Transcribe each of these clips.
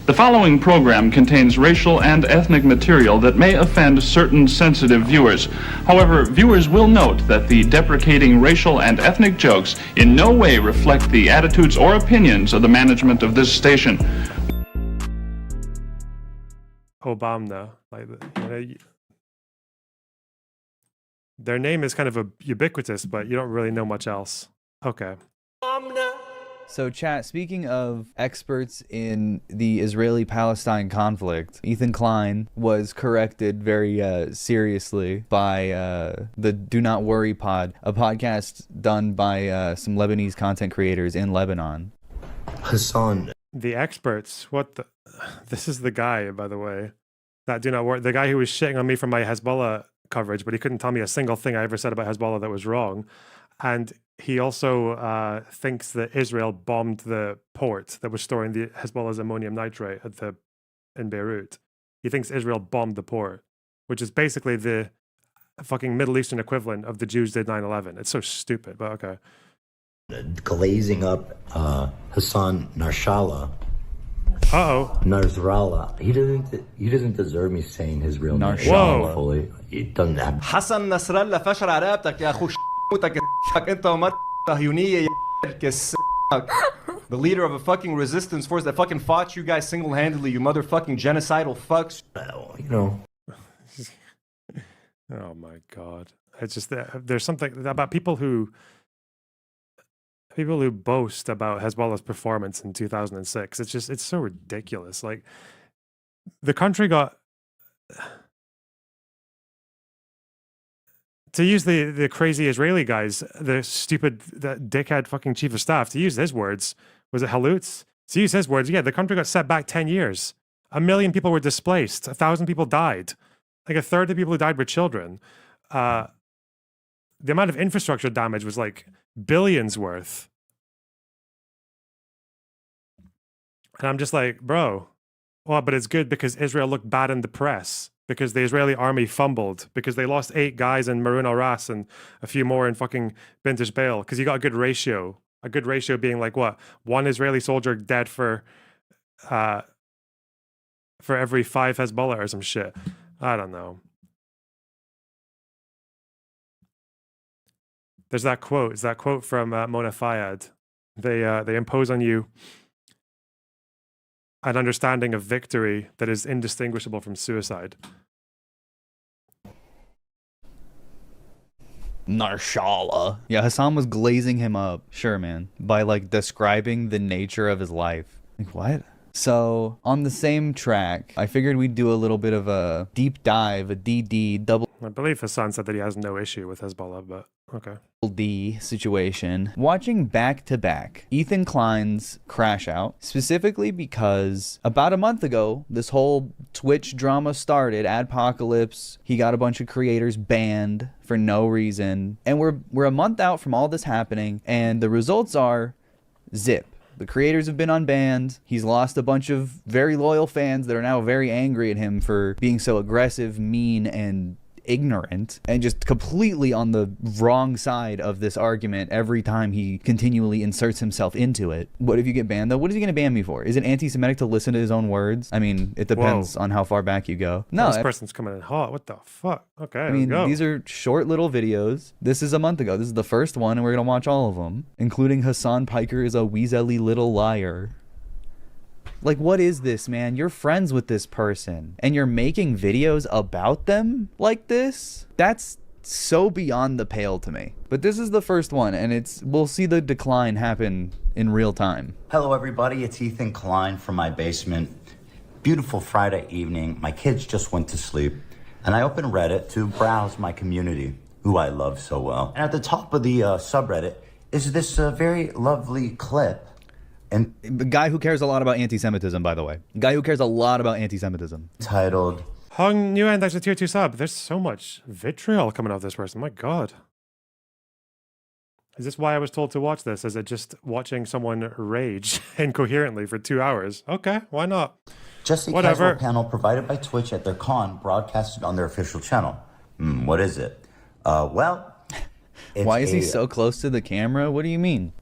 The following program contains racial and ethnic material that may offend certain sensitive viewers. However, viewers will note that the deprecating racial and ethnic jokes in no way reflect the attitudes or opinions of the management of this station. Obama, their name is kind of ubiquitous, but you don't really know much else. Okay. So chat, speaking of experts in the Israeli-Palestine conflict, Ethan Klein was corrected very seriously by the Do Not Worry Pod, a podcast done by some Lebanese content creators in Lebanon. Hassan. The experts, what the... This is the guy, by the way, that Do Not Worry, the guy who was shitting on me for my Hezbollah coverage, but he couldn't tell me a single thing I ever said about Hezbollah that was wrong. And he also thinks that Israel bombed the port that was storing the Hezbollah's ammonium nitrate in Beirut. He thinks Israel bombed the port, which is basically the fucking Middle Eastern equivalent of the Jews did 9/11. It's so stupid, but okay. Glazing up Hassan Nasrallah. Nasrallah. He doesn't deserve me saying his real name fully. He doesn't have. حسن نصر الله فشل على رقبتك يا اخو انت ومر صهيونيه the leader of a fucking resistance force that fucking fought you guys single-handedly, you motherfucking genocidal fucks. You know. Oh my god. It's just that there's something about people who boast about Hezbollah's performance in 2006. It's so ridiculous. Like, the country got, to use the crazy Israeli guys, the stupid, that dickhead fucking chief of staff, to use his words, was it Halutz? To use his words, yeah, the country got set back 10 years. 1 million people were displaced. 1,000 people died. Like, a third of the people who died were children. The amount of infrastructure damage was like billions worth. And I'm just like, bro, well, but it's good because Israel looked bad in the press, because the Israeli army fumbled, because they lost 8 guys in Marun al-Ras and a few more in fucking Bint Jbeil, because you got a good ratio being like, what, 1 Israeli soldier dead for every 5 Hezbollah or some shit. I don't know. There's that quote. It's that quote from Mona Fayed. They impose on you an understanding of victory that is indistinguishable from suicide. Nasrallah. Yeah, Hassan was glazing him up. Sure, man. By like describing the nature of his life. Like, what? So, on the same track, I figured we'd do a little bit of a deep dive, a DD, double I believe Hassan said that he has no issue with Hezbollah, but okay. D situation. Watching back-to-back Ethan Klein's Crash Out, specifically because about a month ago, this whole Twitch drama started, Adpocalypse, he got a bunch of creators banned for no reason, and we're a month out from all this happening, and the results are zip. The creators have been unbanned. He's lost a bunch of very loyal fans that are now very angry at him for being so aggressive, mean, and ignorant, and just completely on the wrong side of this argument every time he continually inserts himself into it. What if you get banned, though? What is he going to ban me for? Is it anti-Semitic to listen to his own words? I mean, it depends on how far back you go. No, this person's coming in hot. What the fuck? Okay, I mean, these are short little videos. This is a month ago. This is the first one, and we're going to watch all of them, including Hassan Piker is a weaselly little liar. Like, what is this, man? You're friends with this person, and you're making videos about them like this? That's so beyond the pale to me. But this is the first one, and we'll see the decline happen in real time. Hello, everybody. It's Ethan Klein from my basement. Beautiful Friday evening. My kids just went to sleep, and I opened Reddit to browse my community, who I love so well. And at the top of the subreddit is this very lovely clip. And the guy who cares a lot about anti-Semitism, by the way. Guy who cares a lot about anti-Semitism. Titled Hung Nguyen, that's a tier 2 sub. There's so much vitriol coming off this person. My god. Is this why I was told to watch this? Is it just watching someone rage incoherently for 2 hours? Okay, why not? Just a casual panel provided by Twitch at their con, broadcasted on their official channel. What is it? Well, why is he so close to the camera? What do you mean?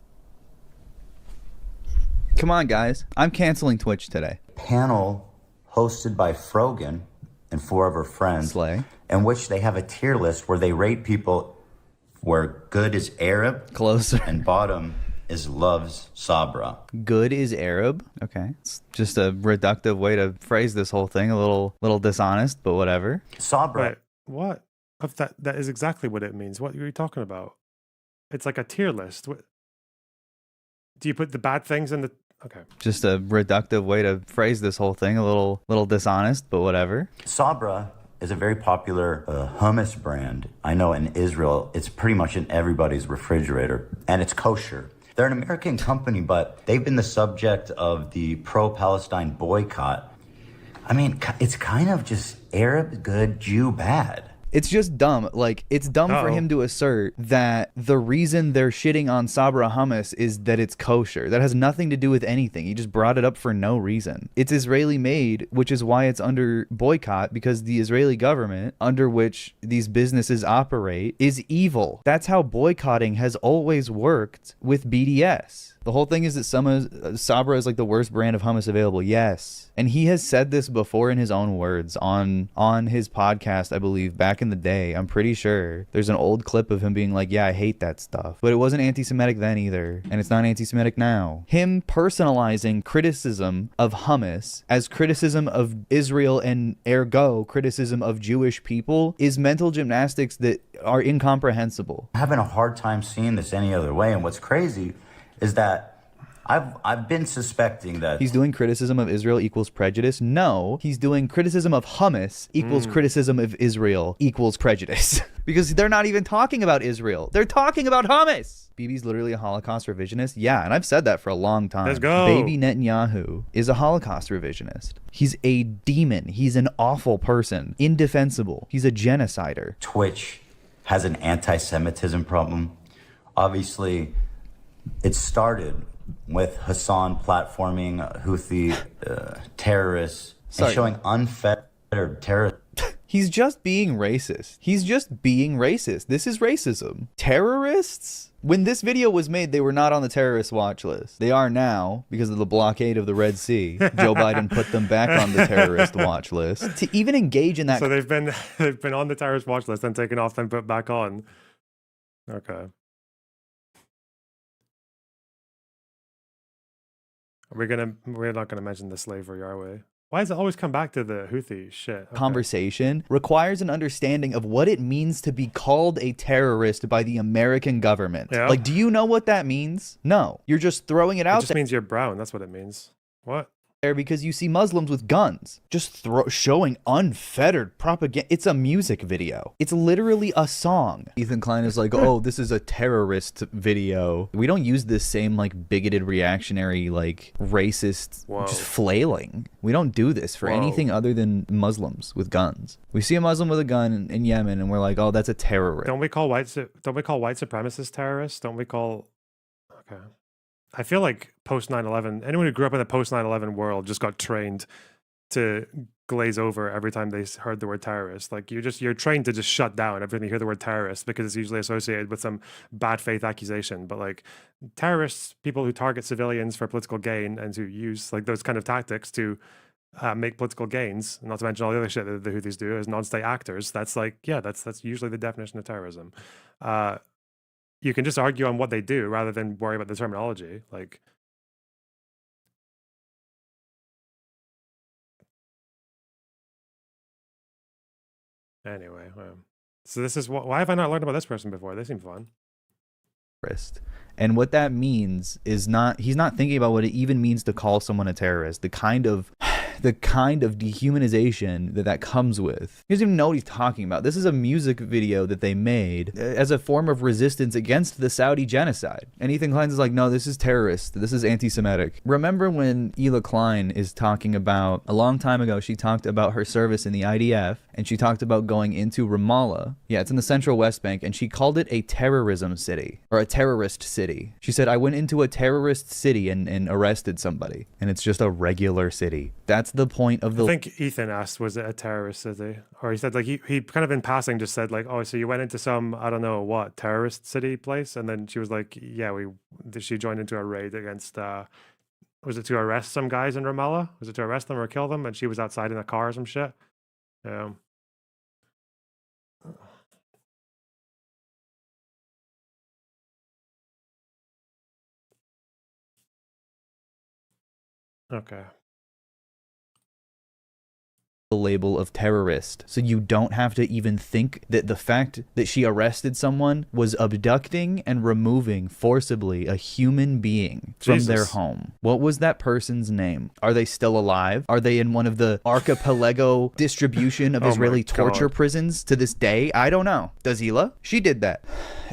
Come on, guys. I'm canceling Twitch today. Panel hosted by Frogan and 4 of her friends, Slay. in which they have a tier list where they rate people where good is Arab Closer. and bottom is loves Sabra. Good is Arab. Okay. It's just a reductive way to phrase this whole thing. A little dishonest, but whatever. Sabra. Wait, what? Of that is exactly what it means. What are you talking about? It's like a tier list. What, do you put the bad things in the... Okay. Just a reductive way to phrase this whole thing. A little dishonest, but whatever. Sabra is a very popular hummus brand. I know in Israel, it's pretty much in everybody's refrigerator, and it's kosher. They're an American company, but they've been the subject of the pro-Palestine boycott. I mean, it's kind of just Arab good, Jew bad. It's just dumb. Like, it's dumb for him to assert that the reason they're shitting on Sabra hummus is that it's kosher. That has nothing to do with anything. He just brought it up for no reason. It's Israeli made, which is why it's under boycott, because the Israeli government, under which these businesses operate, is evil. That's how boycotting has always worked with BDS. The whole thing is that Sabra is like the worst brand of hummus available. Yes. And he has said this before in his own words on his podcast, I believe, back in the day. I'm pretty sure there's an old clip of him being like, yeah, I hate that stuff. But it wasn't anti-Semitic then either. And it's not anti-Semitic now. Him personalizing criticism of hummus as criticism of Israel and ergo criticism of Jewish people is mental gymnastics that are incomprehensible. I'm having a hard time seeing this any other way. And what's crazy is that I've been suspecting that he's doing criticism of Israel equals prejudice. No, he's doing criticism of hummus equals criticism of Israel equals prejudice. Because they're not even talking about Israel. They're talking about hummus. Bibi's literally a Holocaust revisionist. Yeah, and I've said that for a long time. Let's go. Baby Netanyahu is a Holocaust revisionist. He's a demon. He's an awful person. Indefensible. He's a genocider. Twitch has an anti-Semitism problem. Obviously, it started with Hassan platforming Houthi terrorists and showing unfettered terror. He's just being racist. He's just being racist. This is racism. Terrorists? When this video was made, they were not on the terrorist watch list. They are now because of the blockade of the Red Sea. Joe Biden put them back on the terrorist watch list. To even engage in that... So they've been on the terrorist watch list and taken off, then put back on. Okay. We're not gonna mention the slavery, are we? Why does it always come back to the Houthi shit? Okay. Conversation requires an understanding of what it means to be called a terrorist by the American government. Yeah. Like, do you know what that means? No. You're just throwing it out It just means you're brown. That's what it means. What? there because you see Muslims with guns just showing unfettered propaganda. It's a music video. It's literally a song. Ethan Klein is like, oh, this is a terrorist video. We don't use this same like bigoted reactionary like racist just flailing. We don't do this for anything other than Muslims with guns. We see a Muslim with a gun in Yemen and we're like, oh, that's a terrorist. Don't we call white supremacists terrorists? Don't we call... Okay. I feel like post 9/11, anyone who grew up in the post 9/11 world just got trained to glaze over every time they heard the word terrorist. Like you're trained to just shut down every time you hear the word terrorist because it's usually associated with some bad faith accusation. But like terrorists, people who target civilians for political gain and who use like those kind of tactics to make political gains, not to mention all the other shit that the Houthis do as non-state actors. That's like, yeah, that's usually the definition of terrorism. You can just argue on what they do rather than worry about the terminology. Like, anyway, so this is why have I not learned about this person before? They seem fun. And what that means is he's not thinking about what it even means to call someone a terrorist. The kind of dehumanization that comes with. He doesn't even know what he's talking about. This is a music video that they made as a form of resistance against the Saudi genocide. And Ethan Klein is like, no, this is terrorist. This is anti-Semitic. Remember when Ela Klein is talking about, a long time ago, she talked about her service in the IDF, and she talked about going into Ramallah. Yeah, it's in the central West Bank, and she called it a terrorism city, or a terrorist city. She said, I went into a terrorist city and arrested somebody, and it's just a regular city. That's the point of the... I think Ethan asked, was it a terrorist city? Or he said, like, he kind of in passing just said, like, oh, so you went into some, I don't know what, terrorist city place? And then she was like, yeah, she joined into a raid against Was it to arrest some guys in Ramallah? Was it to arrest them or kill them? And she was outside in a car or some shit. Yeah. Okay. The label of terrorist, so you don't have to even think that the fact that she arrested someone was abducting and removing forcibly a human being from their home. What was that person's name? Are they still alive? Are they in one of the archipelago distribution of Israeli torture prisons to this day? I don't know. Dazila? She did that.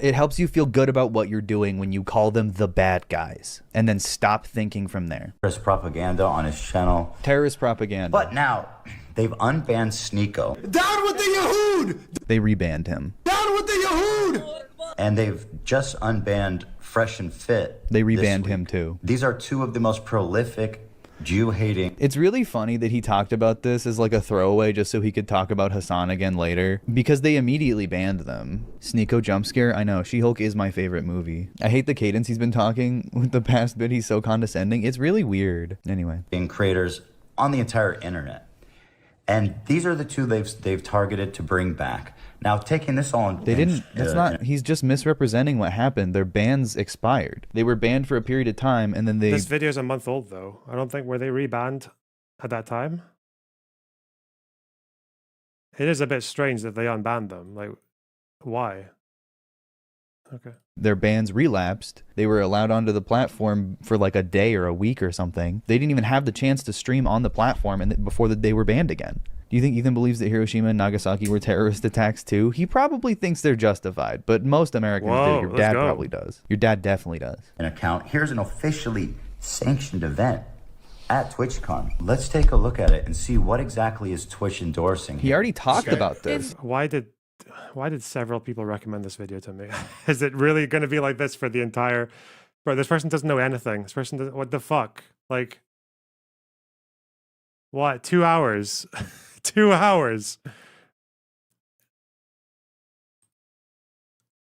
It helps you feel good about what you're doing when you call them the bad guys, and then stop thinking from there. Terrorist propaganda on his channel. Terrorist propaganda. But now, they've unbanned Sneeko. Down with the Yahud! They rebanned him. Down with the Yahud! And they've just unbanned Fresh and Fit. They rebanned him too. These are two of the most prolific Jew-hating. It's really funny that he talked about this as like a throwaway just so he could talk about Hassan again later, because they immediately banned them. Sneeko jump scare? I know, She-Hulk is my favorite movie. I hate the cadence he's been talking with the past bit. He's so condescending. It's really weird. Anyway. Creators on the entire internet. And these are the two they've targeted to bring back. Now, taking this all in... They didn't... That's not... He's just misrepresenting what happened. Their bans expired. They were banned for a period of time, and then they... This video's a month old, though. I don't think... Were they rebanned at that time? It is a bit strange that they unbanned them. Like, why? Okay. Their bans relapsed. They were allowed onto the platform for like a day or a week or something. They didn't even have the chance to stream on the platform before they were banned again. Do you think Ethan believes that Hiroshima and Nagasaki were terrorist attacks too? He probably thinks they're justified, but most Americans do. Your dad probably does. Your dad definitely does. An account. Here's an officially sanctioned event at TwitchCon. Let's take a look at it and see what exactly is Twitch endorsing. He already talked about this. Why did several people recommend this video to me? Is it really going to be like this for the entire... Bro, this person doesn't know anything. This person doesn't... What the fuck? Like... What? 2 hours? 2 hours?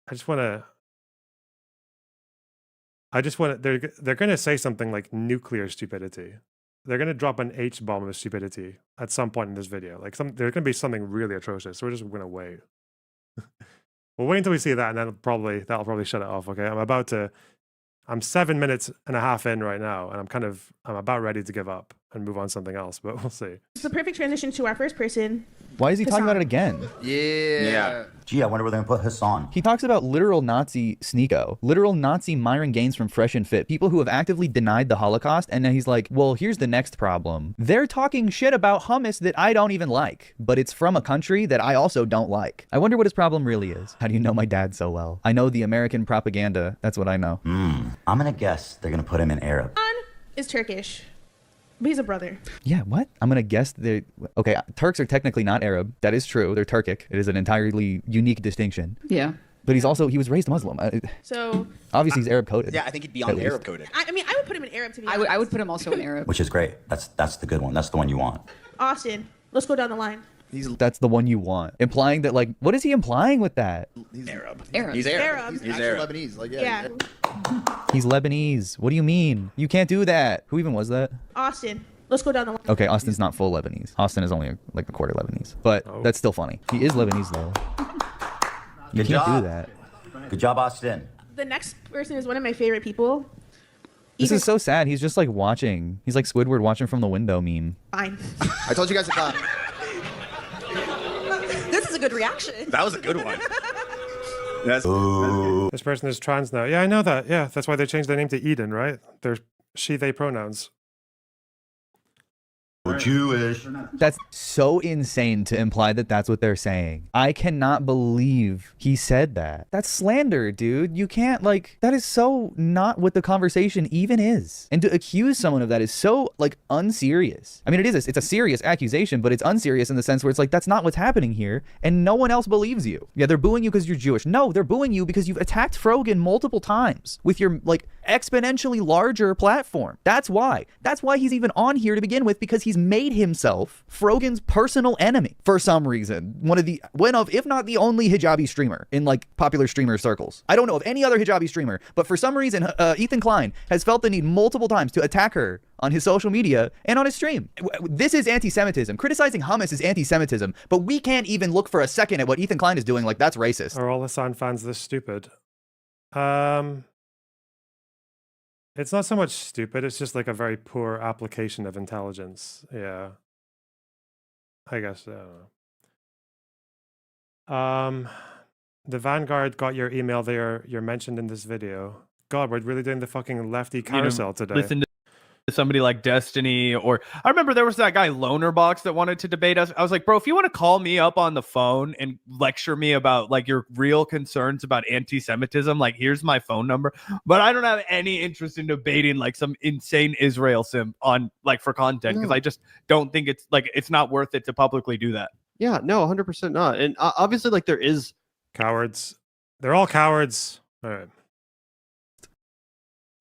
I just want to... They're going to say something like nuclear stupidity. They're going to drop an H-bomb of stupidity at some point in this video. Like there's going to be something really atrocious. So we're just going to wait. We'll wait until we see that, and that'll probably shut it off. Okay, I'm 7 minutes and a half in right now, and I'm about ready to give up and move on to something else, but we'll see. It's the perfect transition to our first person. Why is he talking about it again? Yeah. Gee, I wonder where they're going to put Hassan. He talks about literal Nazi Sneeko, literal Nazi Myron Gaines from Fresh and Fit, people who have actively denied the Holocaust, and then he's like, well, here's the next problem. They're talking shit about hummus that I don't even like, but it's from a country that I also don't like. I wonder what his problem really is. How do you know my dad so well? I know the American propaganda. That's what I know. I'm going to guess they're going to put him in Arab. Is Turkish. But he's a brother. Yeah, what? I'm going to guess they... Okay, Turks are technically not Arab. That is true. They're Turkic. It is an entirely unique distinction. Yeah. But he was raised Muslim. So... Obviously, he's Arab coded. Yeah, I think he'd be on the Arab coded. I mean, I would put him in Arab, to be honest. I would put him also in Arab. Which is great. That's the good one. That's the one you want. Austin, let's go down the line. That's the one you want. Implying that, like, what is he implying with that? He's Arab. Arab. He's Arab. Arab. He's Arab. Lebanese. Like, Yeah. He's Lebanese. What do you mean? You can't do that. Who even was that? Austin, let's go down the line. Okay, Austin's not full Lebanese. Austin is only like a quarter Lebanese. But that's still funny. He is Lebanese, though. You Good can't job. do that. Good job, Austin. The next person is one of my favorite people. This is so sad. He's just like watching. He's like Squidward watching from the window meme. Fine. I told you guys to clap. This is a good reaction. That was a good one. That's This person is trans now. Yeah, I know that. Yeah, that's why they changed their name to Eden, right? They're she, they pronouns. Jewish. That's so insane to imply that that's what they're saying. I cannot believe he said that. That's slander, dude. You can't, like, that is so not what the conversation even is. And to accuse someone of that is so, like, unserious. I mean, it's a serious accusation, but it's unserious in the sense where it's like, that's not what's happening here, and no one else believes you. Yeah, they're booing you because you're Jewish. No, they're booing you because you've attacked Frogan multiple times with your, like, exponentially larger platform. That's why. That's why he's even on here to begin with, because he's made himself Frogan's personal enemy for some reason. One of, if not the only hijabi streamer in like popular streamer circles. I don't know of any other hijabi streamer, but for some reason, Ethan Klein has felt the need multiple times to attack her on his social media and on his stream. This is anti-Semitism. Criticizing hummus is anti-Semitism, but we can't even look for a second at what Ethan Klein is doing like that's racist. Are all Hassan fans this stupid? It's not so much stupid, it's just like a very poor application of intelligence. Yeah. I guess, I don't know. The Vanguard got your email there. You're mentioned in this video. God, we're really doing the fucking lefty carousel today. Listen to somebody like Destiny, or I remember there was that guy Lonerbox that wanted to debate us. I was like, bro, if you want to call me up on the phone and lecture me about like your real concerns about anti-Semitism, like here's my phone number. But I don't have any interest in debating like some insane Israel simp on like for content, because I just don't think it's not worth it to publicly do that. Yeah, no, 100% not. And obviously, like there is cowards. They're all cowards. All right.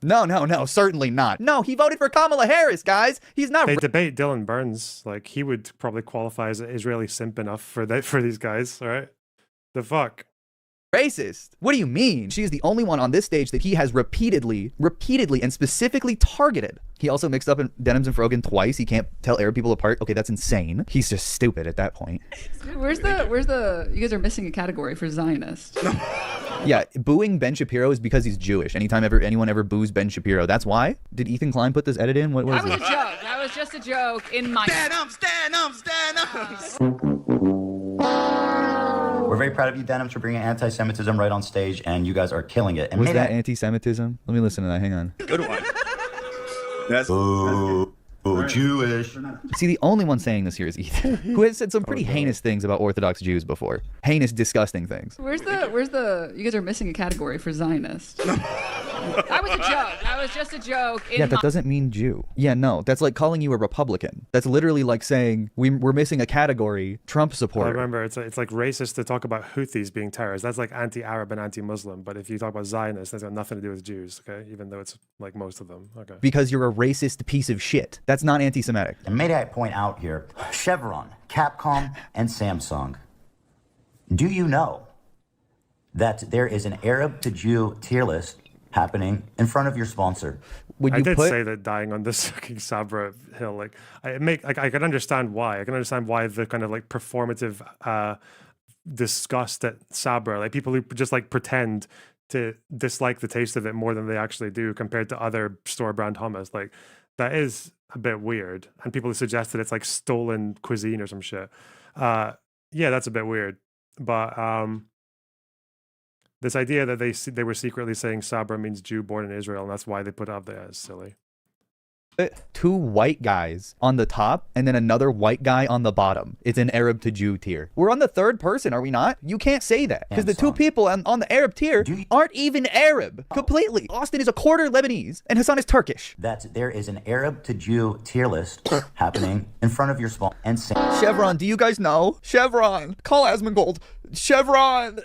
No, certainly not. No, he voted for Kamala Harris, guys. He's not. They debate Dylan Burns. Like, he would probably qualify as an Israeli simp enough for these guys, all right? The fuck? Racist. What do you mean? She is the only one on this stage that he has repeatedly and specifically targeted. He also mixed up in Denims and Frogan twice. He can't tell Arab people apart. Okay, that's insane. He's just stupid at that point. Where's the you guys are missing a category for Zionist. Yeah, booing Ben Shapiro is because he's Jewish. Anytime anyone ever boos Ben Shapiro, that's why? Did Ethan Klein put this edit in? What was that? Was a joke. That was just a joke in my... Stand up! We're very proud of you, Denims, for bringing anti-Semitism right on stage, and you guys are killing it. And was that anti-Semitism? Let me listen to that. Hang on. Good one. Jewish. See, the only one saying this here is Ethan, who has said some pretty heinous things about Orthodox Jews before. Heinous, disgusting things. Where's the you guys are missing a category for Zionist. That was a joke. That was just a joke. Yeah, that doesn't mean Jew. Yeah, no, that's like calling you a Republican. That's literally like saying we're missing a category, Trump supporter. I remember, it's like racist to talk about Houthis being terrorists. That's like anti-Arab and anti-Muslim. But if you talk about Zionists, that's got nothing to do with Jews, okay? Even though it's like most of them, okay? Because you're a racist piece of shit. That's not anti-Semitic. And may I point out here, Chevron, Capcom, and Samsung. Do you know that there is an Arab to Jew tier list happening in front of your sponsor? I did say that dying on this fucking Sabra hill, like I can understand why. I can understand why the kind of like performative disgust at Sabra, like people who just like pretend to dislike the taste of it more than they actually do compared to other store brand hummus. Like that is a bit weird. And people who suggest that it's like stolen cuisine or some shit. Yeah, that's a bit weird. But this idea that they were secretly saying Sabra means Jew born in Israel, and that's why they put it up there, is silly. Two white guys on the top and then another white guy on the bottom. It's an Arab to Jew tier. We're on the third person, are we not? You can't say that because the two people on the Arab tier aren't even Arab completely. Austin is a quarter Lebanese and Hassan is Turkish. That there is an Arab to Jew tier list happening in front of your sponsor. And Chevron, do you guys know? Chevron, call Asmongold. Chevron.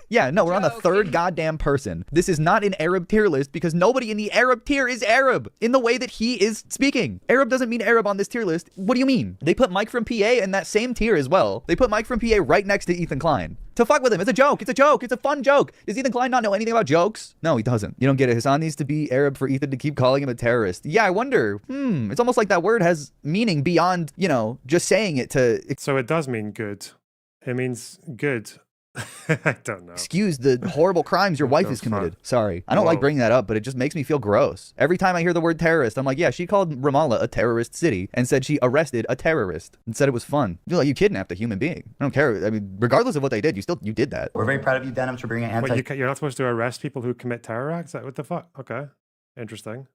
Yeah, no, we're on the third goddamn person. This is not an Arab tier list because nobody in the Arab tier is Arab in the way that he is speaking. Arab doesn't mean Arab on this tier list. What do you mean? They put Mike from PA in that same tier as well. They put Mike from PA right next to Ethan Klein. To fuck with him. It's a joke. It's a joke. It's a fun joke. Does Ethan Klein not know anything about jokes? No, he doesn't. You don't get it. Hassan needs to be Arab for Ethan to keep calling him a terrorist. Yeah, I wonder. It's almost like that word has meaning beyond, just saying it to... So it does mean good. It means good. I don't know. Excuse the horrible crimes your wife has committed. Sorry. I don't like bringing that up, but it just makes me feel gross. Every time I hear the word terrorist, I'm like, yeah, she called Ramallah a terrorist city and said she arrested a terrorist and said it was fun. You feel like you kidnapped a human being. I don't care. I mean, regardless of what they did, you did that. We're very proud of you, Denims, for bringing anti... Wait, you're not supposed to arrest people who commit terror acts? What the fuck? Okay. Interesting.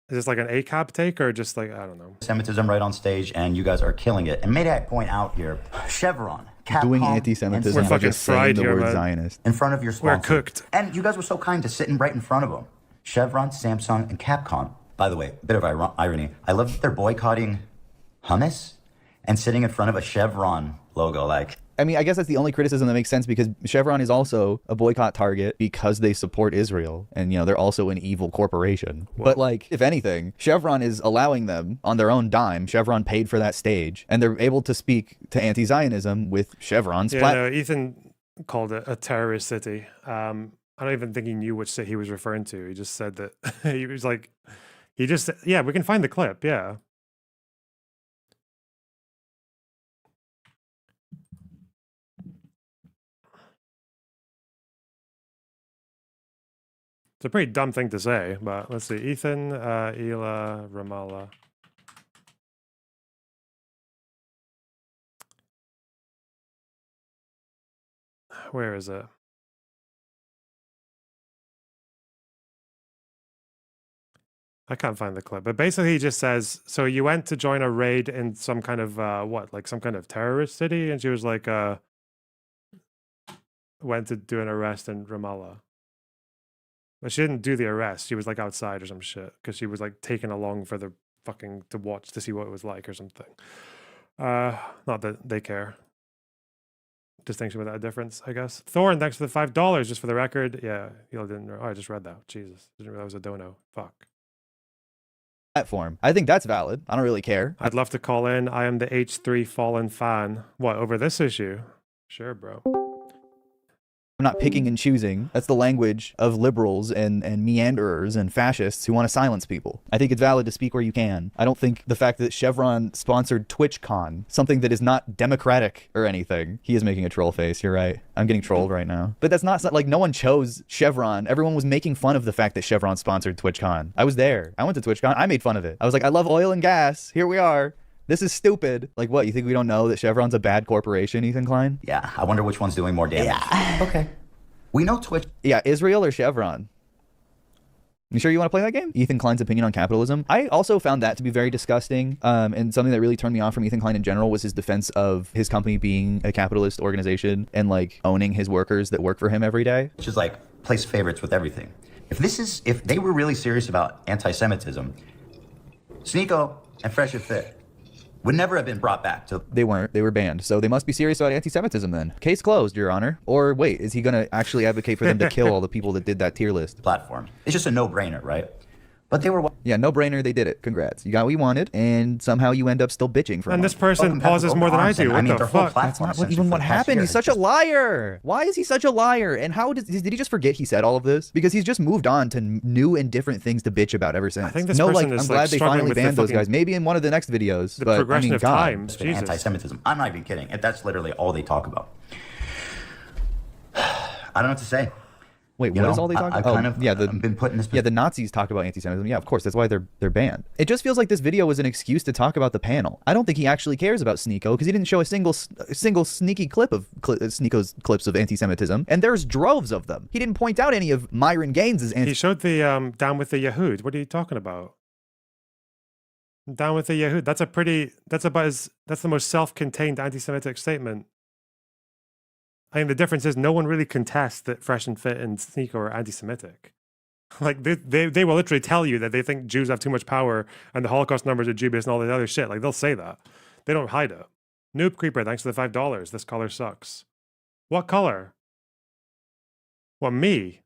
Is this like an ACAB take or just like, I don't know. Semitism right on stage, and you guys are killing it. And may I point out here, Chevron, Capcom, doing anti-Semitism. We're fucking just saying the word man. Zionist. In front of your sponsor. We're cooked. And you guys were so kind to sitting right in front of them. Chevron, Samsung, and Capcom. By the way, a bit of irony. I love that they're boycotting hummus and sitting in front of a Chevron logo. Like, I mean, I guess that's the only criticism that makes sense because Chevron is also a boycott target because they support Israel. And, you know, they're also an evil corporation. Well, but like, if anything, Chevron is allowing them on their own dime. Chevron paid for that stage and they're able to speak to anti-Zionism with Chevron's no, Ethan called it a terrorist city. I don't even think he knew which city he was referring to. He just said that he was like, yeah, we can find the clip. Yeah. It's a pretty dumb thing to say, but let's see. Ethan, Ela, Ramallah. Where is it? I can't find the clip, but basically he just says, so you went to join a raid in some kind of, like some kind of terrorist city? And she was like, went to do an arrest in Ramallah. But she didn't do the arrest. She was like outside or some shit because she was like taken along for the fucking to watch to see what it was like or something. Not that they care. Distinction without a difference, I guess. Thorn, thanks for the $5 just for the record. Yeah, you didn't. Oh, I just read that. Jesus, didn't realize it was a dono. Fuck. Platform. I think that's valid. I don't really care. I'd love to call in. I am the H3 Fallen fan. What, over this issue? Sure, bro. I'm not picking and choosing. That's the language of liberals and meanderers and fascists who want to silence people. I think it's valid to speak where you can. I don't think the fact that Chevron sponsored TwitchCon, something that is not democratic or anything. He is making a troll face, you're right. I'm getting trolled right now. But that's not like no one chose Chevron. Everyone was making fun of the fact that Chevron sponsored TwitchCon. I was there. I went to TwitchCon. I made fun of it. I was like, I love oil and gas. Here we are. This is stupid. Like what? You think we don't know that Chevron's a bad corporation, Ethan Klein? Yeah, I wonder which one's doing more damage. Yeah. Okay. We know Twitch. Yeah, Israel or Chevron? You sure you want to play that game? Ethan Klein's opinion on capitalism. I also found that to be very disgusting. And something that really turned me off from Ethan Klein in general was his defense of his company being a capitalist organization and like owning his workers that work for him every day. Which is like place favorites with everything. If they were really serious about anti-Semitism, Sneeko and Fresh and Fit would never have been brought back to. They weren't. They were banned. So they must be serious about anti-Semitism then. Case closed, Your Honor. Or wait, is he going to actually advocate for them to kill all the people that did that tier list? Platform. It's just a no-brainer, right? But they were. Yeah, no brainer. They did it. Congrats. You got what you wanted, and somehow you end up still bitching for. And this person pauses more than I do. What the fuck? That's not even what happened. He's such a liar. Why is he such a liar? And how did he just forget he said all of this? Because he's just moved on to new and different things to bitch about ever since. I think this person is I'm glad they finally banned those guys. Maybe in one of the next videos. The but, progression of time. Anti-Semitism. I'm not even kidding. That's literally all they talk about. I don't know what to say. Wait, what is all they talk about? I've been put in this. Yeah, the Nazis talk about anti-Semitism. Yeah, of course, that's why they're banned. It just feels like this video was an excuse to talk about the panel. I don't think he actually cares about Sneeko because he didn't show a single sneaky clip of Sneeko's clips of anti-Semitism, and there's droves of them. He didn't point out any of Myron Gaines's. He showed the down with the Yahud. What are you talking about? Down with the Yahud. That's the most self-contained anti-Semitic statement. I think the difference is no one really contests that Fresh and Fit and Sneeko are anti-Semitic. Like they will literally tell you that they think Jews have too much power and the Holocaust numbers are dubious and all that other shit. Like they'll say that. They don't hide it. Noob Creeper, thanks for the $5. This color sucks. What color? What, me?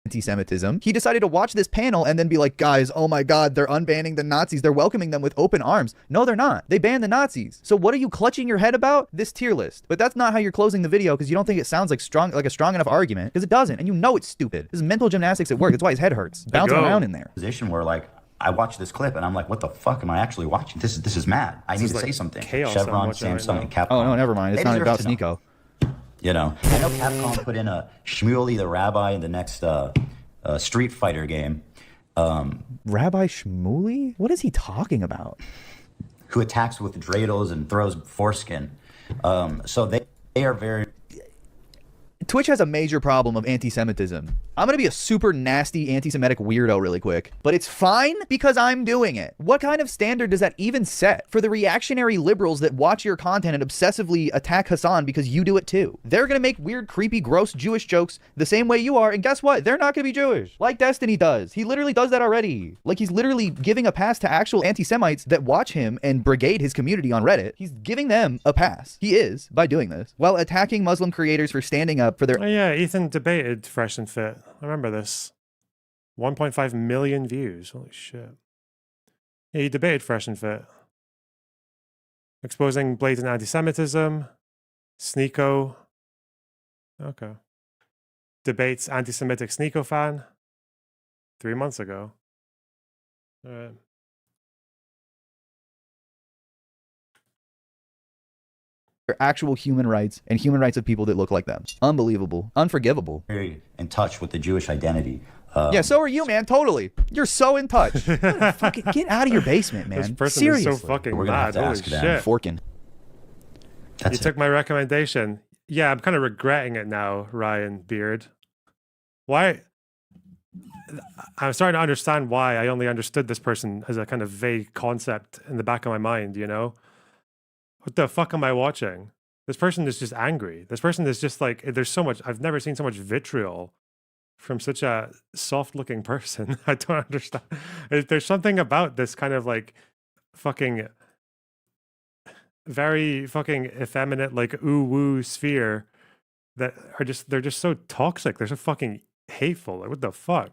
Anti-Semitism. He decided to watch this panel and then be like, guys, oh my God, they're unbanning the Nazis. They're welcoming them with open arms. No, they're not. They banned the Nazis. So what are you clutching your head about? This tier list. But that's not how you're closing the video because you don't think it sounds like a strong enough argument because it doesn't. And you know it's stupid. This is mental gymnastics at work. That's why his head hurts. Bouncing around in there. Position where like I watched this clip and I'm like, what the fuck am I actually watching? This is mad. I need to say something. Chevron, Samsung, and Capcom. Oh no, never mind. It's not about Sneeko. You know, I know Capcom put in a Shmueli the Rabbi in the next Street Fighter game. Rabbi Shmueli? What is he talking about? Who attacks with dreidels and throws foreskin. So they are very... Twitch has a major problem of anti-Semitism. I'm gonna be a super nasty anti-Semitic weirdo really quick, but it's fine because I'm doing it. What kind of standard does that even set for the reactionary liberals that watch your content and obsessively attack Hassan because you do it too? They're gonna make weird, creepy, gross Jewish jokes the same way you are, and guess what? They're not gonna be Jewish. Like Destiny does. He literally does that already. Like, he's literally giving a pass to actual anti-Semites that watch him and brigade his community on Reddit. He's giving them a pass. He is, by doing this, while attacking Muslim creators for standing up for their... Oh yeah, Ethan debated Fresh and Fit. I remember this. 1.5 million views. Holy shit. Yeah, he debated Fresh and Fit. Exposing blatant anti-Semitism. Sneeko. Okay. Debates anti-Semitic Sneeko fan. 3 months ago. All right. actual human rights and human rights of people that look like them. Unbelievable. Unforgivable. Very in touch with the Jewish identity. Yeah, so are you, man. Totally. You're so in touch. Fucking get out of your basement, man. This person Seriously. is so fucking We're gonna have mad. to Holy ask them. shit. Forking. You took my recommendation. Yeah, I'm kind of regretting it now, Ryan Beard. Why? I'm starting to understand why I only understood this person as a kind of vague concept in the back of my mind, you know? What the fuck am I watching? This person is just angry. This person is just like, there's so much, I've never seen so much vitriol from such a soft-looking person. I don't understand. There's something about this kind of like fucking very fucking effeminate, like ooh-woo sphere that are just, they're just so toxic. They're so fucking hateful. Like, what the fuck?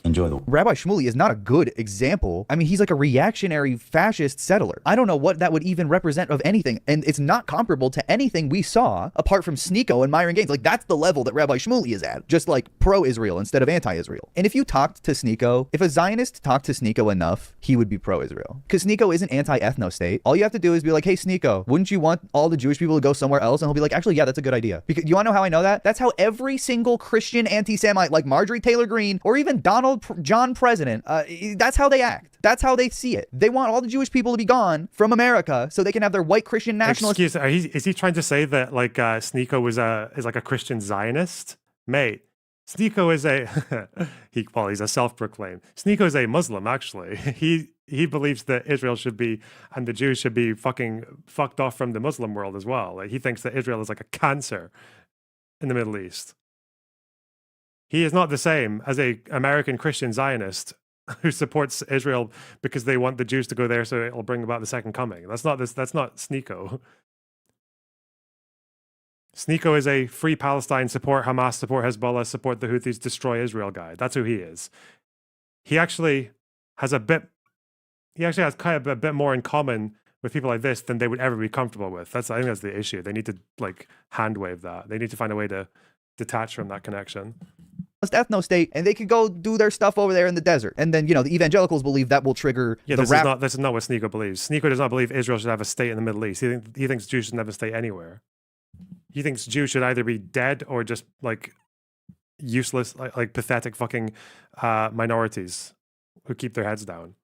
Enjoy the Rabbi Shmuley is not a good example. I mean, he's like a reactionary fascist settler. I don't know what that would even represent of anything. And it's not comparable to anything we saw apart from Sneeko and Myron Gaines. Like, that's the level that Rabbi Shmuley is at. Just like pro-Israel instead of anti-Israel. And if you talked to Sneeko, if a Zionist talked to Sneeko enough, he would be pro-Israel. Because Sneeko isn't anti-ethno-state. All you have to do is be like, hey, Sneeko, wouldn't you want all the Jewish people to go somewhere else? And he'll be like, actually, yeah, that's a good idea. Because you want to know how I know that? That's how every single Christian anti-Semite like Marjorie Taylor Greene or even John President, that's how they act. That's how they see it. They want all the Jewish people to be gone from America so they can have their white Christian nationalists. Excuse, is he trying to say that like Sneeko is like a Christian Zionist? Mate, Sneeko is he's a self-proclaimed. Sneeko is a Muslim, actually. He believes that Israel should be, and the Jews should be fucking fucked off from the Muslim world as well. Like, he thinks that Israel is like a cancer in the Middle East. He is not the same as a American Christian Zionist who supports Israel because they want the Jews to go there so it'll bring about the second coming. That's not Sneeko. Sneeko is a free Palestine, support Hamas, support Hezbollah, support the Houthis, destroy Israel guy. That's who he is. He actually has kind of a bit more in common with people like this than they would ever be comfortable with. I think that's the issue. They need to like hand wave that. They need to find a way to detach from that connection. Ethno state, and they could go do their stuff over there in the desert. And then, the evangelicals believe that will trigger this is not what Sneeko believes. Sneeko does not believe Israel should have a state in the Middle East. He thinks Jews shouldn't have a state anywhere. He thinks Jews should either be dead or just like useless, like pathetic fucking minorities who keep their heads down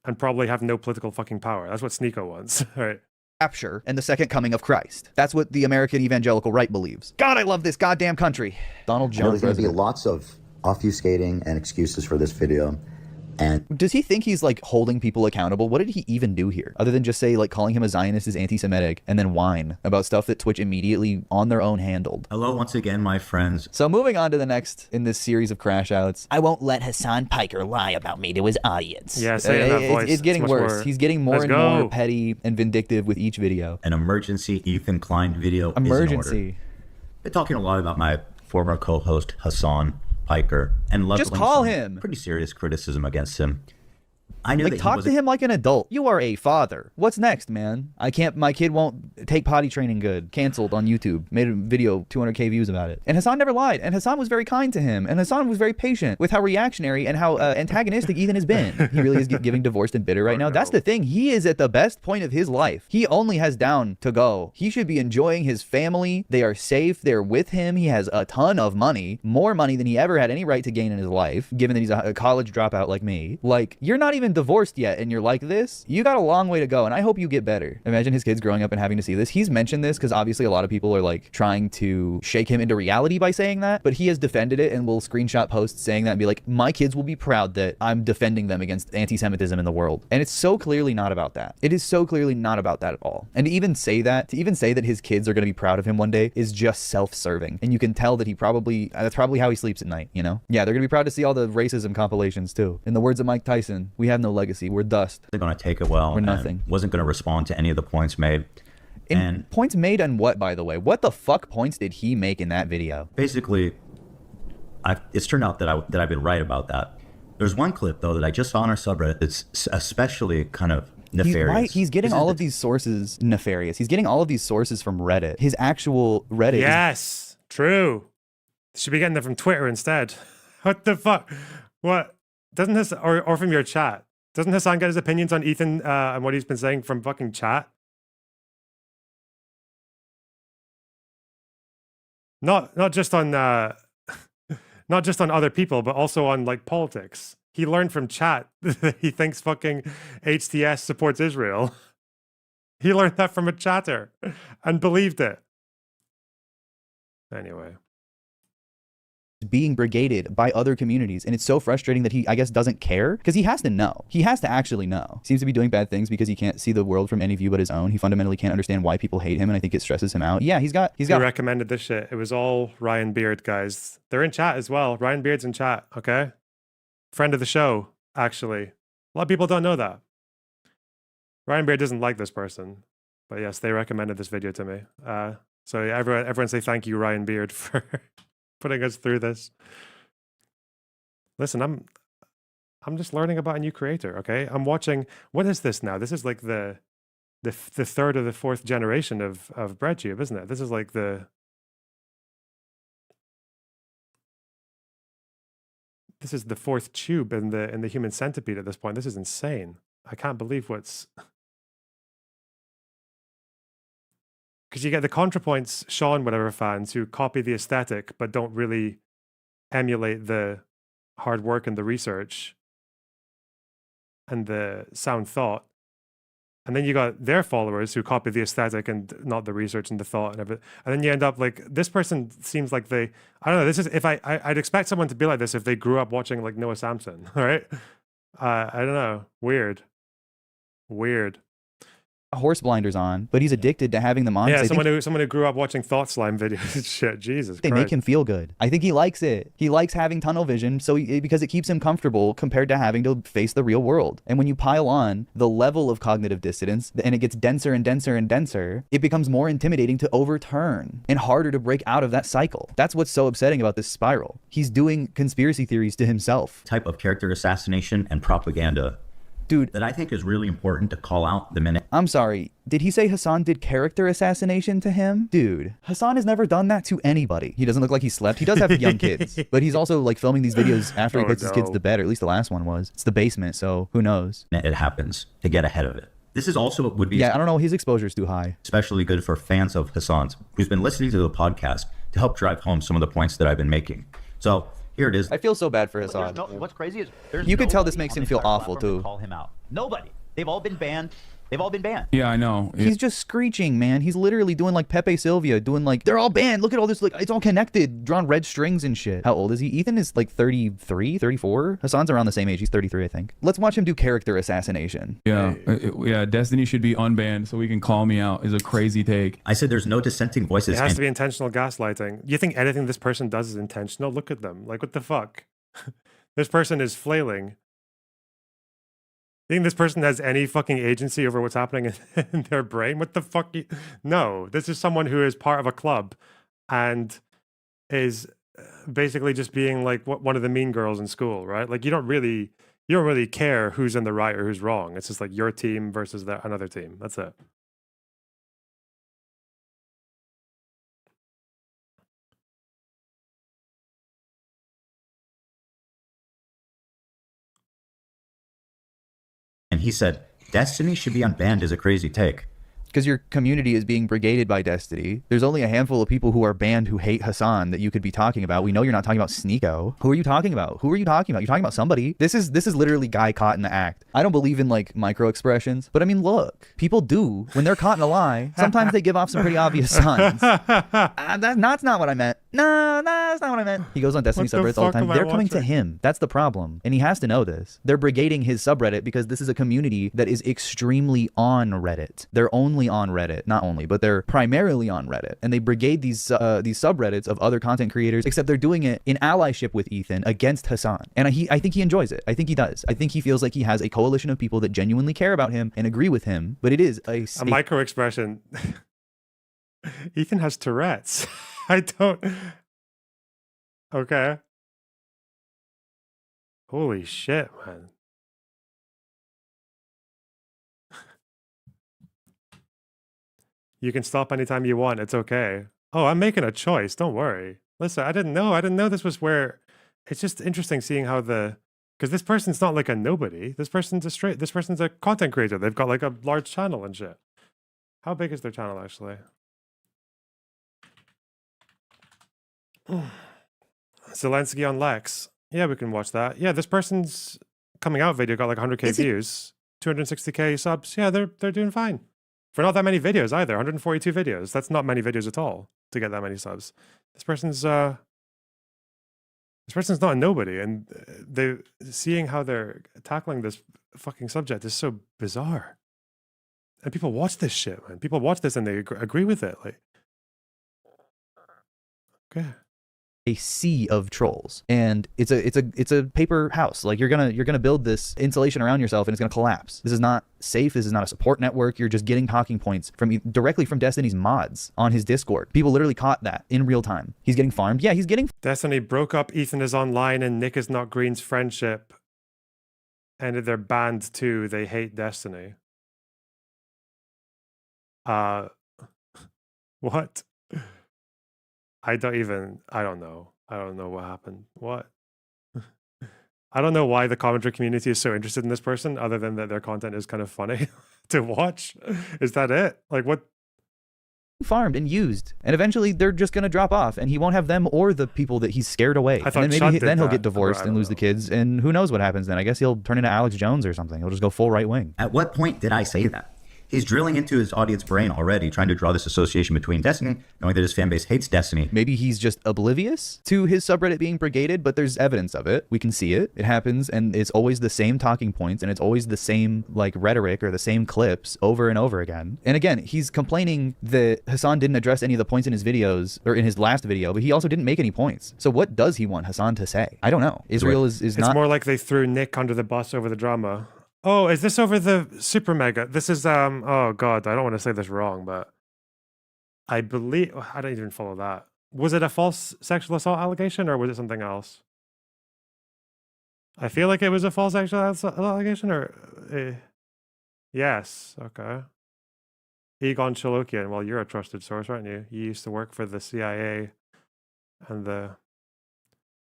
and probably have no political fucking power. That's what Sneeko wants. All right. Rapture and the second coming of Christ. That's what the American evangelical right believes. God, I love this goddamn country. Donald John. There's going to be lots of obfuscating and excuses for this video. And does he think he's like holding people accountable? What did he even do here? Other than just say like calling him a Zionist is anti-Semitic and then whine about stuff that Twitch immediately on their own handled. hello once again, my friends. So moving on to the next in this series of crash outs. I won't let Hassan Piker lie about me to his audience. Yeah, say it in that voice. It's getting worse. More. He's getting more and more petty and vindictive with each video. An emergency Ethan Klein video Emergency. is in order. Been talking a lot about my former co-host Hassan Piker and leveling just call some him. pretty serious criticism against him. I knew like, that talk to him like an adult. You are a father. What's next, man? My kid won't take potty training good. Canceled on YouTube. Made a video, 200K views about it. And Hassan never lied. And Hassan was very kind to him. And Hassan was very patient with how reactionary and how antagonistic Ethan has been. He really is giving divorced and bitter right now. That's the thing. He is at the best point of his life. He only has down to go. He should be enjoying his family. They are safe. They're with him. He has a ton of money. More money than he ever had any right to gain in his life, given that he's a college dropout like me. Like, you're not even even divorced yet and you're like this, you got a long way to go, and I hope you get better. Imagine his kids growing up and having to see this. He's mentioned this because obviously a lot of people are like trying to shake him into reality by saying that, but he has defended it and will screenshot posts saying that and be like, my kids will be proud that I'm defending them against anti-Semitism in the world. And it's so clearly not about that. It is so clearly not about that at all. And to even say that his kids are going to be proud of him one day is just self-serving. And you can tell that that's probably how he sleeps at night, you know? Yeah, they're going to be proud to see all the racism compilations too. In the words of Mike Tyson, we have no legacy. We're dust. They're going to take it well. We're nothing. Wasn't going to respond to any of the points made. And points made on what, by the way? What the fuck points did he make in that video? Basically, it's turned out that I've been right about that. There's one clip, though, that I just saw on our subreddit that's especially kind of nefarious. He's getting all of these sources nefarious. He's getting all of these sources from Reddit. His actual Reddit. Yes, true. Should be getting them from Twitter instead. What the fuck? What? Doesn't Hassan, or from your chat? Doesn't Hassan get his opinions on Ethan and what he's been saying from fucking chat? Not just on not just on other people, but also on like politics. He learned from chat that he thinks fucking HTS supports Israel. He learned that from a chatter and believed it. Anyway. Being brigaded by other communities, and it's so frustrating that he, I guess, doesn't care, because he has to know. He has to actually know. Seems to be doing bad things because he can't see the world from any view but his own. He fundamentally can't understand why people hate him, and I think it stresses him out. Yeah, he's got Who recommended this shit? It was all Ryan Beard, guys. They're in chat as well. Ryan Beard's in chat, okay? Friend of the show, actually. A lot of people don't know that. Ryan Beard doesn't like this person, but yes, they recommended this video to me. So yeah, everyone say thank you, Ryan Beard, for putting us through this. Listen, I'm just learning about a new creator, okay? I'm watching, what is this now? This is like the third or the fourth generation of BreadTube, isn't it? This is like this is the fourth tube in the human centipede at this point. This is insane. I can't believe what's... Because you get the ContraPoints, Sean, whatever fans who copy the aesthetic but don't really emulate the hard work and the research and the sound thought. And then you got their followers who copy the aesthetic and not the research and the thought and everything. And then you end up like, this person seems like I don't know, this is, if I'd expect someone to be like this if they grew up watching like Noah Samson, right? I don't know. Weird. horse blinders on, but he's addicted to having them on. Yeah, someone who grew up watching Thought Slime videos. Shit, Jesus They Christ. make him feel good. I think he likes it. He likes having tunnel vision because it keeps him comfortable compared to having to face the real world. And when you pile on the level of cognitive dissonance and it gets denser and denser and denser, it becomes more intimidating to overturn and harder to break out of that cycle. That's what's so upsetting about this spiral. He's doing conspiracy theories to himself. Type of character assassination and propaganda, dude, that I think is really important to call out the minute. I'm sorry, did he say Hassan did character assassination to him? Dude, Hassan has never done that to anybody. He doesn't look like he slept. He does have young kids, but he's also like filming these videos after he puts his kids to bed, or at least the last one was. It's the basement, so who knows? It happens to get ahead of it. This is also would be I don't know, his exposure is too high. Especially good for fans of Hassan's, who's been listening to the podcast to help drive home some of the points that I've been making. So here it is. I feel so bad for Hassan. What's crazy is you could tell this makes him feel awful too. Call him out. Nobody. They've all been banned. They've all been banned. Yeah, I know. He's just screeching, man. He's literally doing like Pepe Silvia, doing like, they're all banned. Look at all this, like, it's all connected, drawn red strings and shit. How old is he? Ethan is like 33, 34. Hassan's around the same age. He's 33, I think. Let's watch him do character assassination. Yeah, yeah. Destiny should be unbanned so we can call me out is a crazy take. I said there's no dissenting voices. It has to be intentional gaslighting. You think anything this person does is intentional? Look at them. Like, what the fuck? This person is flailing. You think this person has any fucking agency over what's happening in their brain? What the fuck? No, this is someone who is part of a club and is basically just being like one of the mean girls in school, right? Like you don't really care who's in the right or who's wrong. It's just like your team versus another team. That's it. And he said, Destiny should be unbanned is a crazy take. because your community is being brigaded by Destiny. There's only a handful of people who are banned who hate Hassan that you could be talking about. We know you're not talking about Sneeko. Who are you talking about? Who are you talking about? You're talking about somebody. This is literally guy caught in the act. I don't believe in like micro expressions, but I mean, look, people do when they're caught in a lie. Sometimes they give off some pretty obvious signs. That's not what I meant. No, that's not what I meant. He goes on Destiny subreddits all the time. They're coming to him. That's the problem. And he has to know this. They're brigading his subreddit because this is a community that is extremely on Reddit. They're only on Reddit. Not only, but they're primarily on Reddit. And they brigade these subreddits of other content creators, except they're doing it in allyship with Ethan against Hassan. And I think he enjoys it. I think he does. I think he feels like he has a coalition of people that genuinely care about him and agree with him. But it is a micro expression. Ethan has Tourette's. I don't. Okay. Holy shit, man. You can stop anytime you want. It's okay. Oh, I'm making a choice. Don't worry. Listen, I didn't know this was where. It's just interesting seeing how because this person's not like a nobody. This person's a content creator. They've got like a large channel and shit. How big is their channel actually? Zelensky on Lex. Yeah, we can watch that. Yeah, this person's coming out video got like 100k views, 260k subs. Yeah, they're doing fine. For not that many videos either, 142 videos. That's not many videos at all to get that many subs. This person's not a nobody, and seeing how they're tackling this fucking subject is so bizarre. And people watch this shit, man. People watch this and they agree with it. Like, okay. A sea of trolls, and it's a paper house. Like you're gonna build this insulation around yourself and it's gonna collapse. This is not safe. This is not a support network. You're just getting talking points directly from Destiny's mods on his Discord. People literally caught that in real time. He's getting farmed. Yeah, he's getting. Destiny broke up Ethan is online and Nick is not Green's friendship. Ended their band too. They hate Destiny. What? I don't know. I don't know what happened. What? I don't know why the commentary community is so interested in this person, other than that their content is kind of funny to watch. Is that it? Like, what? Farmed and used, and eventually they're just gonna drop off, and he won't have them or the people that he's scared away. I thought and then maybe he'll get divorced and lose the kids, and who knows what happens then? I guess he'll turn into Alex Jones or something. He'll just go full right wing. At what point did I say that? He's drilling into his audience brain already, trying to draw this association between Destiny, knowing that his fan base hates Destiny. Maybe he's just oblivious to his subreddit being brigaded, but there's evidence of it. We can see it. It happens, and it's always the same talking points, and it's always the same like rhetoric or the same clips over and over again. And again, he's complaining that Hassan didn't address any of the points in his videos, or in his last video, but he also didn't make any points. So what does he want Hassan to say? I don't know. Israel is not... It's more like they threw Nick under the bus over the drama. Oh, is this over the super mega? This is oh god, I don't want to say this wrong, but I believe I don't even follow that. Was it a false sexual assault allegation or was it something else? I feel like it was a false sexual assault allegation, or yes, okay. Egon Chalokian, well, you're a trusted source, aren't you? You used to work for the CIA and the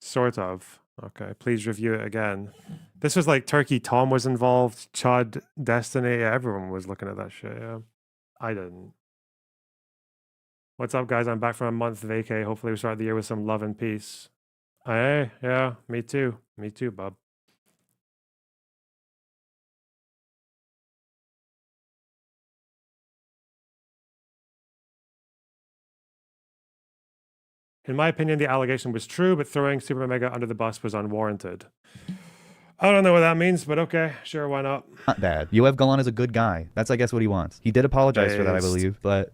sort of. Okay, please review it again. This was like Turkey Tom was involved, Chud, Destiny, yeah, everyone was looking at that shit, yeah. I didn't. What's up, guys? I'm back from a month vacay. Hopefully we start the year with some love and peace. Hey, yeah, me too. Me too, bub. In my opinion, the allegation was true, but throwing Super Mega under the bus was unwarranted. I don't know what that means, but okay, sure, why not? Not bad. Yoav Galan is a good guy. That's, I guess, what he wants. He did apologize for that, I believe, but...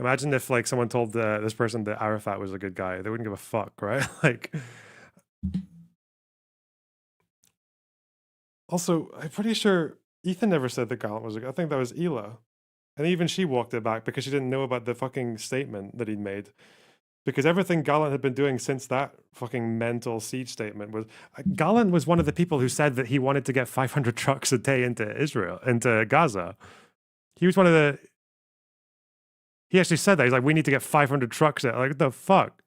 Imagine if, like, someone told this person that Arafat was a good guy. They wouldn't give a fuck, right? Like... Also, I'm pretty sure Ethan never said that Gallant was a guy. I think that was Ela. And even she walked it back because she didn't know about the fucking statement that he'd made. Because everything Gallant had been doing since that fucking mental siege statement was... Gallant was one of the people who said that he wanted to get 500 trucks a day into into Gaza. He was one of the... He actually said that. He's like, we need to get 500 trucks. Like, what the fuck?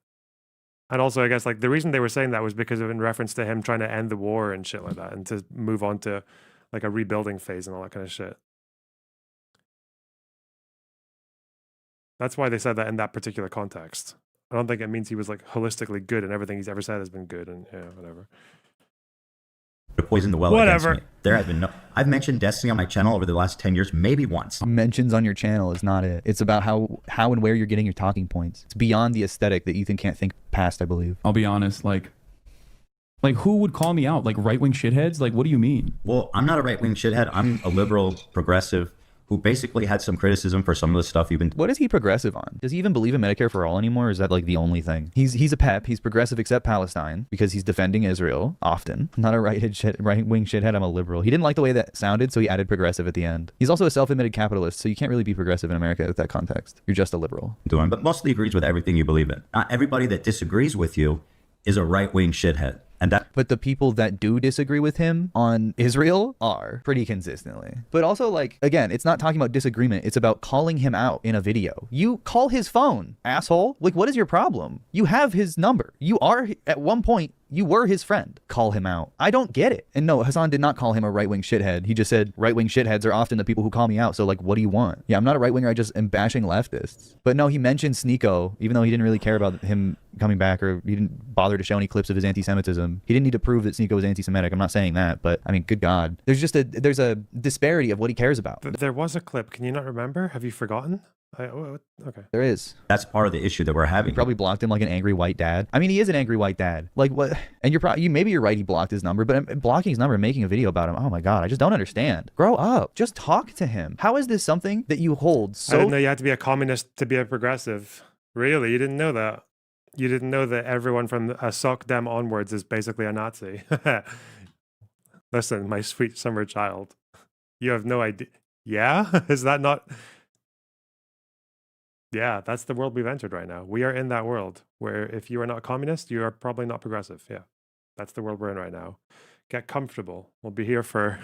And also, I guess, like, the reason they were saying that was because of in reference to him trying to end the war and shit like that, and to move on to, like, a rebuilding phase and all that kind of shit. That's why they said that in that particular context. I don't think it means he was like holistically good and everything he's ever said has been good and yeah, whatever. To poison the well Whatever. against me. There have been no. I've mentioned Destiny on my channel over the last 10 years, maybe once. Mentions on your channel is not it. It's about how and where you're getting your talking points. It's beyond the aesthetic that Ethan can't think past, I believe. I'll be honest, like who would call me out? Like right-wing shitheads? Like, what do you mean? Well, I'm not a right-wing shithead. I'm a liberal progressive who basically had some criticism for some of the stuff you've been. What is he progressive on? Does he even believe in Medicare for all anymore? Or is that like the only thing? He's a pep. He's progressive except Palestine because he's defending Israel often. I'm not a right-wing shithead. I'm a liberal. He didn't like the way that sounded, so he added progressive at the end. He's also a self-admitted capitalist, so you can't really be progressive in America with that context. You're just a liberal. Doing, but mostly agrees with everything you believe in. Not everybody that disagrees with you is a right-wing shithead. And that, but the people that do disagree with him on Israel are pretty consistently. But also, like, again, it's not talking about disagreement. It's about calling him out in a video. You call his phone, asshole. Like, what is your problem? You have his number. You are, at one point, you were his friend. Call him out. I don't get it. And no, Hassan did not call him a right-wing shithead. He just said right-wing shitheads are often the people who call me out. So, like, what do you want? Yeah, I'm not a right-winger. I just am bashing leftists. But no, he mentioned Sneeko, even though he didn't really care about him coming back, or he didn't bother to show any clips of his anti-Semitism. He didn't need to prove that Sneeko was anti-Semitic. I'm not saying that, but I mean, good God. There's a disparity of what he cares about. There was a clip. Can you not remember? Have you forgotten? Okay. There is. That's part of the issue that we're having. He probably blocked him like an angry white dad. I mean, he is an angry white dad. Like, what? And maybe you're right, he blocked his number, but blocking his number and making a video about him, oh my God, I just don't understand. Grow up. Just talk to him. How is this something that you hold so... I didn't know you had to be a communist to be a progressive. Really? You didn't know that? You didn't know that everyone from Sock Dem onwards is basically a Nazi? Listen, my sweet summer child. You have no idea. Yeah? Is that not... Yeah, that's the world we've entered right now. We are in that world where if you are not communist, you are probably not progressive. Yeah, that's the world we're in right now. Get comfortable. We'll be here for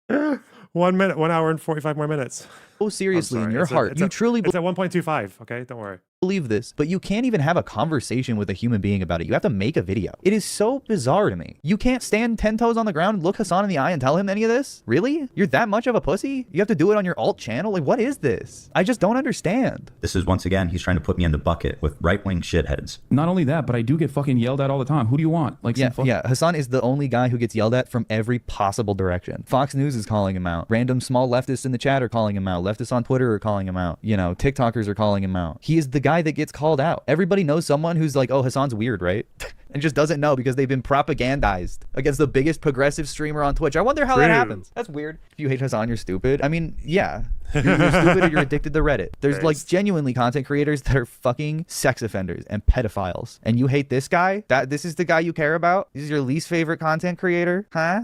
1 minute, 1 hour and 45 more minutes. Oh, seriously, in your heart, you truly... It's at 1.25, okay? Don't worry. Believe this, but you can't even have a conversation with a human being about it. You have to make a video. It is so bizarre to me. You can't stand 10 toes on the ground and look Hassan in the eye and tell him any of this? Really? You're that much of a pussy? You have to do it on your alt channel? Like, what is this? I just don't understand. This is, once again, he's trying to put me in the bucket with right-wing shitheads. Not only that, but I do get fucking yelled at all the time. Who do you want? Like, yeah, Hassan is the only guy who gets yelled at from every possible direction. Fox News is calling him out. Random small leftists in the chat are calling him out. Leftists on Twitter are calling him out. You know, TikTokers are calling him out. He is the guy that gets called out. Everybody knows someone who's like, oh, Hassan's weird, right? And just doesn't know because they've been propagandized against the biggest progressive streamer on Twitch. I wonder how that happens. That's weird. If you hate Hassan, you're stupid. I mean, yeah. You're stupid or you're addicted to Reddit. There's like genuinely content creators that are fucking sex offenders and pedophiles. And you hate this guy? This is the guy you care about? This is your least favorite content creator? Huh?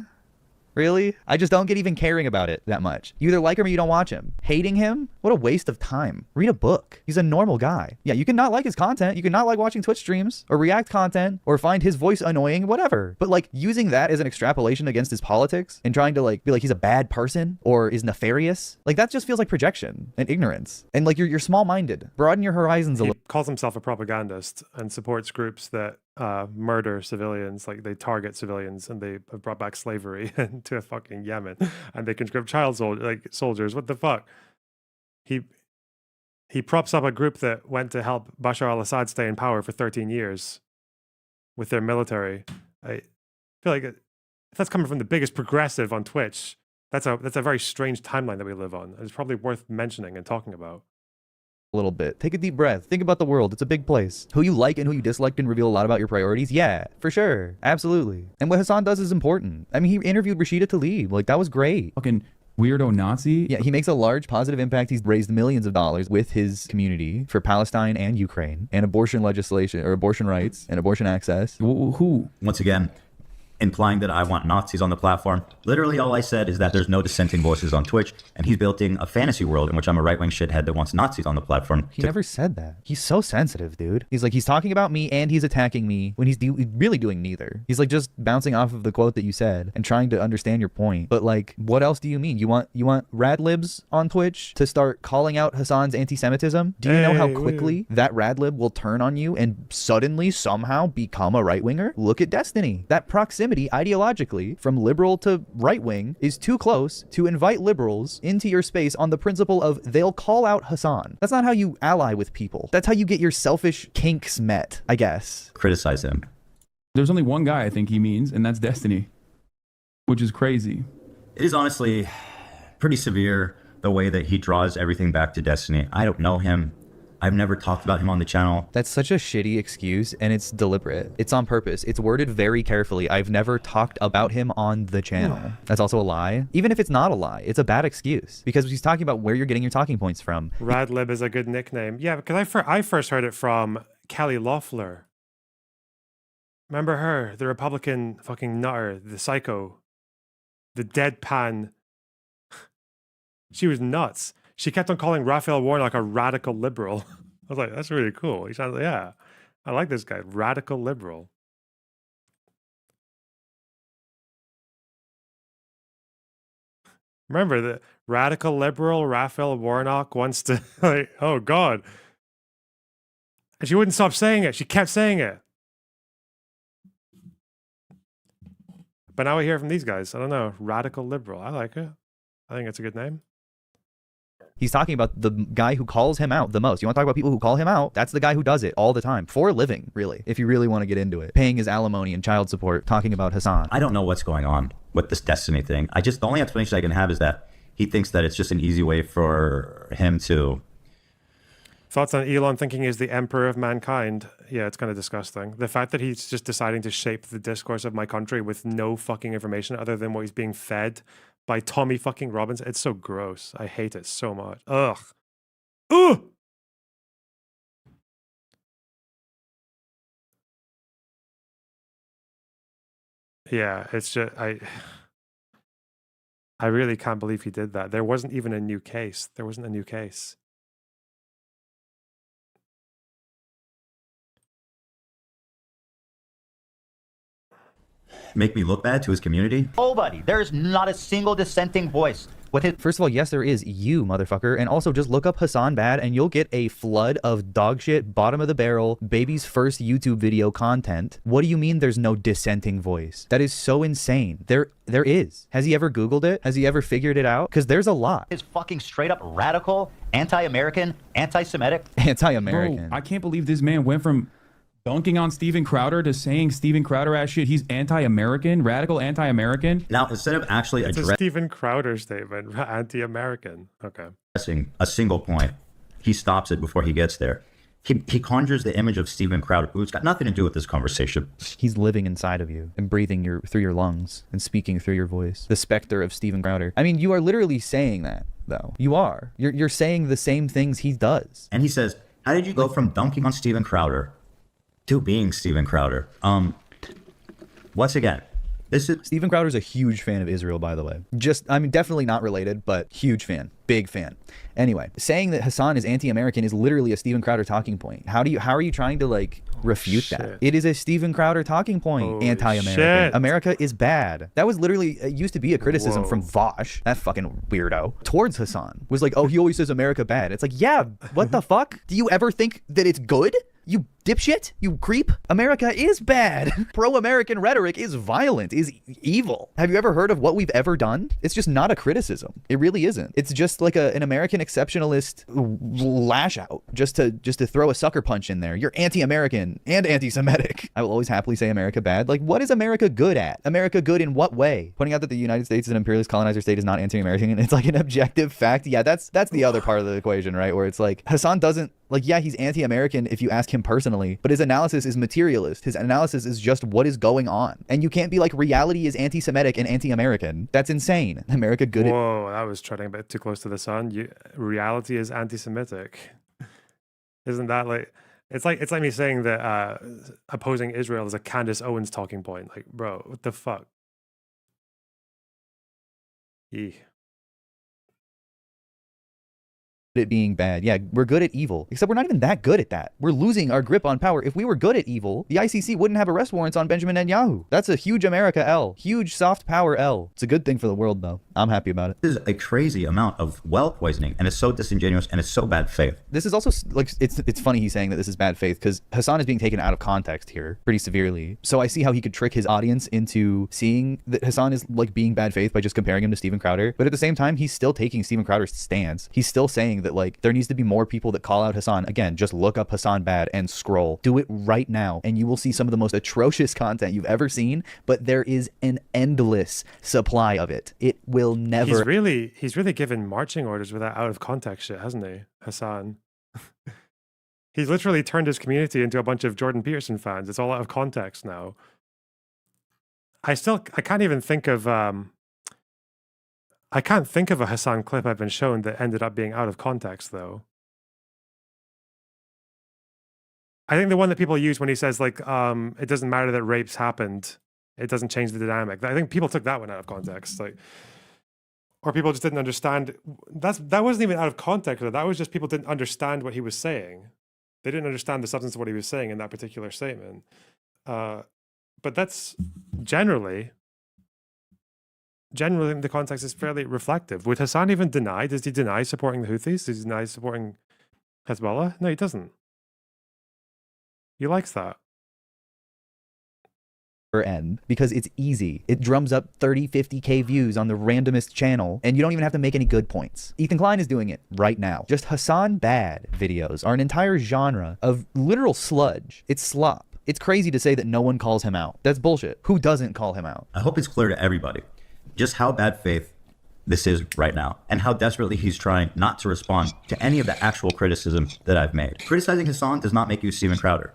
Really? I just don't get even caring about it that much. You either like him or you don't watch him. Hating him? What a waste of time. Read a book. He's a normal guy. Yeah, you can not like his content. You can not like watching Twitch streams or React content or find his voice annoying, whatever. But like using that as an extrapolation against his politics and trying to like be like he's a bad person or is nefarious, like that just feels like projection and ignorance. And like you're small-minded. Broaden your horizons a little. He calls himself a propagandist and supports groups that murder civilians, like they target civilians, and they have brought back slavery into fucking Yemen, and they conscript child soldiers. What the fuck? He props up a group that went to help Bashar al-Assad stay in power for 13 years with their military. I feel like if that's coming from the biggest progressive on Twitch, that's a very strange timeline that we live on. It's probably worth mentioning and talking about. A little bit. Take a deep breath. Think about the world. It's a big place. Who you like and who you dislike can reveal a lot about your priorities. Yeah, for sure. Absolutely. And what Hassan does is important. I mean, he interviewed Rashida Tlaib. Like, that was great. Fucking weirdo Nazi. Yeah, he makes a large positive impact. He's raised millions of dollars with his community for Palestine and Ukraine and abortion legislation or abortion rights and abortion access. Who? Once again, implying that I want Nazis on the platform. Literally all I said is that there's no dissenting voices on Twitch, and he's building a fantasy world in which I'm a right-wing shithead that wants Nazis on the platform. He never said that. He's so sensitive, dude. He's like, he's talking about me and he's attacking me when he's really doing neither. He's like just bouncing off of the quote that you said and trying to understand your point. But like, what else do you mean? You want rad libs on Twitch to start calling out Hassan's anti-Semitism? Do you know how quickly that rad lib will turn on you and suddenly somehow become a right-winger? Look at Destiny. That proximity proximity ideologically from liberal to right wing is too close to invite liberals into your space on the principle of they'll call out Hassan. That's not how you ally with people. That's how you get your selfish kinks met, I guess. Criticize him. There's only one guy I think he means, and that's Destiny, which is crazy. It is honestly pretty severe the way that he draws everything back to Destiny. I don't know him. I've never talked about him on the channel. That's such a shitty excuse, and it's deliberate. It's on purpose. It's worded very carefully. I've never talked about him on the channel. That's also a lie. Even if it's not a lie, it's a bad excuse because he's talking about where you're getting your talking points from. Radlib is a good nickname. Yeah, because I first heard it from Kelly Loeffler. Remember her, the Republican fucking nutter, the psycho, the deadpan. She was nuts. She kept on calling Raphael Warnock a radical liberal. I was like, that's really cool. He sounds like, yeah, I like this guy, radical liberal. Remember the radical liberal Raphael Warnock wants to, like, oh God. And she wouldn't stop saying it. She kept saying it. But now we hear from these guys. I don't know. Radical liberal. I like it. I think it's a good name. He's talking about the guy who calls him out the most. You want to talk about people who call him out? That's the guy who does it all the time for a living, really, if you really want to get into it. Paying his alimony and child support, talking about Hassan. I don't know what's going on with this Destiny thing. The only explanation I can have is that he thinks that it's just an easy way for him to... Thoughts on Elon thinking he's the emperor of mankind? Yeah, it's kind of disgusting. The fact that he's just deciding to shape the discourse of my country with no fucking information other than what he's being fed by Tommy fucking Robbins. It's so gross. I hate it so much. Ugh. Ugh! Yeah, it's just, I really can't believe he did that. There wasn't even a new case. There wasn't a new case. Make me look bad to his community? Nobody. There's not a single dissenting voice. First of all, yes, there is, you motherfucker. And also just look up Hassan Bad and you'll get a flood of dog shit, bottom of the barrel, baby's first YouTube video content. What do you mean there's no dissenting voice? That is so insane. There is. Has he ever Googled it? Has he ever figured it out? Because there's a lot. Is fucking straight up radical, anti-American, anti-Semitic. Anti-American. Bro, I can't believe this man went from dunking on Steven Crowder to saying Steven Crowder ass shit. He's anti-American, radical anti-American. Now, instead of actually It's a Steven Crowder statement, anti-American. Okay. addressing a single point, he stops it before he gets there. He conjures the image of Steven Crowder, who's got nothing to do with this conversation. He's living inside of you and breathing through your lungs and speaking through your voice. The specter of Steven Crowder. I mean, you are literally saying that, though. You are. You're saying the same things he does. And he says, how did you go from dunking on Steven Crowder to being Steven Crowder? Once again, Steven Crowder's a huge fan of Israel, by the way. I mean, definitely not related, but huge fan. Big fan. Anyway, saying that Hassan is anti-American is literally a Steven Crowder talking point. How are you trying to, like, refute that? It is a Steven Crowder talking point. Anti-American. America is bad. That was literally, it used to be a criticism from Vosh, that fucking weirdo, towards Hassan. Was like, oh, he always says America bad. It's like, yeah, what the fuck? Do you ever think that it's good? You dipshit, you creep. America is bad. Pro-American rhetoric is violent, is evil. Have you ever heard of what we've ever done? It's just not a criticism. It really isn't. It's just like an American exceptionalist lash out just to throw a sucker punch in there. You're anti-American and anti-Semitic. I will always happily say America bad. Like, what is America good at? America good in what way? Pointing out that the United States is an imperialist colonizer state is not anti-American, and it's like an objective fact. Yeah, that's the other part of the equation, right? Where it's like Hassan doesn't, like, yeah, he's anti-American if you ask him personally, but his analysis is materialist. His analysis is just what is going on. And you can't be like, reality is anti-Semitic and anti-American. That's insane. America good at... Whoa, that was treading a bit too close to the sun. Reality is anti-Semitic. Isn't that like... It's like me saying that opposing Israel is a Candace Owens talking point. Like, bro, what the fuck? Eeh. at being bad. Yeah, we're good at evil. Except we're not even that good at that. We're losing our grip on power. If we were good at evil, the ICC wouldn't have arrest warrants on Benjamin Netanyahu. That's a huge America L. Huge soft power L. It's a good thing for the world, though. I'm happy about it. This is a crazy amount of well poisoning, and it's so disingenuous, and it's so bad faith. This is also, like, it's funny he's saying that this is bad faith, because Hassan is being taken out of context here pretty severely. So I see how he could trick his audience into seeing that Hassan is, like, being bad faith by just comparing him to Steven Crowder. But at the same time, he's still taking Steven Crowder's stance. He's still saying that, like, there needs to be more people that call out Hassan. Again, just look up Hassan bad and scroll. Do it right now, and you will see some of the most atrocious content you've ever seen, but there is an endless supply of it. It will never... He's really given marching orders with that out of context shit, hasn't he, Hassan? He's literally turned his community into a bunch of Jordan Peterson fans. It's all out of context now. I can't even think of I can't think of a Hassan clip I've been shown that ended up being out of context, though. I think the one that people use when he says, like, it doesn't matter that rapes happened, it doesn't change the dynamic. I think people took that one out of context, like, or people just didn't understand. That wasn't even out of context. That was just people didn't understand what he was saying. They didn't understand the substance of what he was saying in that particular statement. But that's generally the context is fairly reflective. Would Hassan even deny? Does he deny supporting the Houthis? Does he deny supporting Hezbollah? No, he doesn't. He likes that. End because it's easy. It drums up 30-50K views on the randomest channel, and you don't even have to make any good points. Ethan Klein is doing it right now. Just Hassan bad videos are an entire genre of literal sludge. It's slop. It's crazy to say that no one calls him out. That's bullshit. Who doesn't call him out? I hope it's clear to everybody just how bad faith this is right now, and how desperately he's trying not to respond to any of the actual criticism that I've made. Criticizing Hassan does not make you Steven Crowder,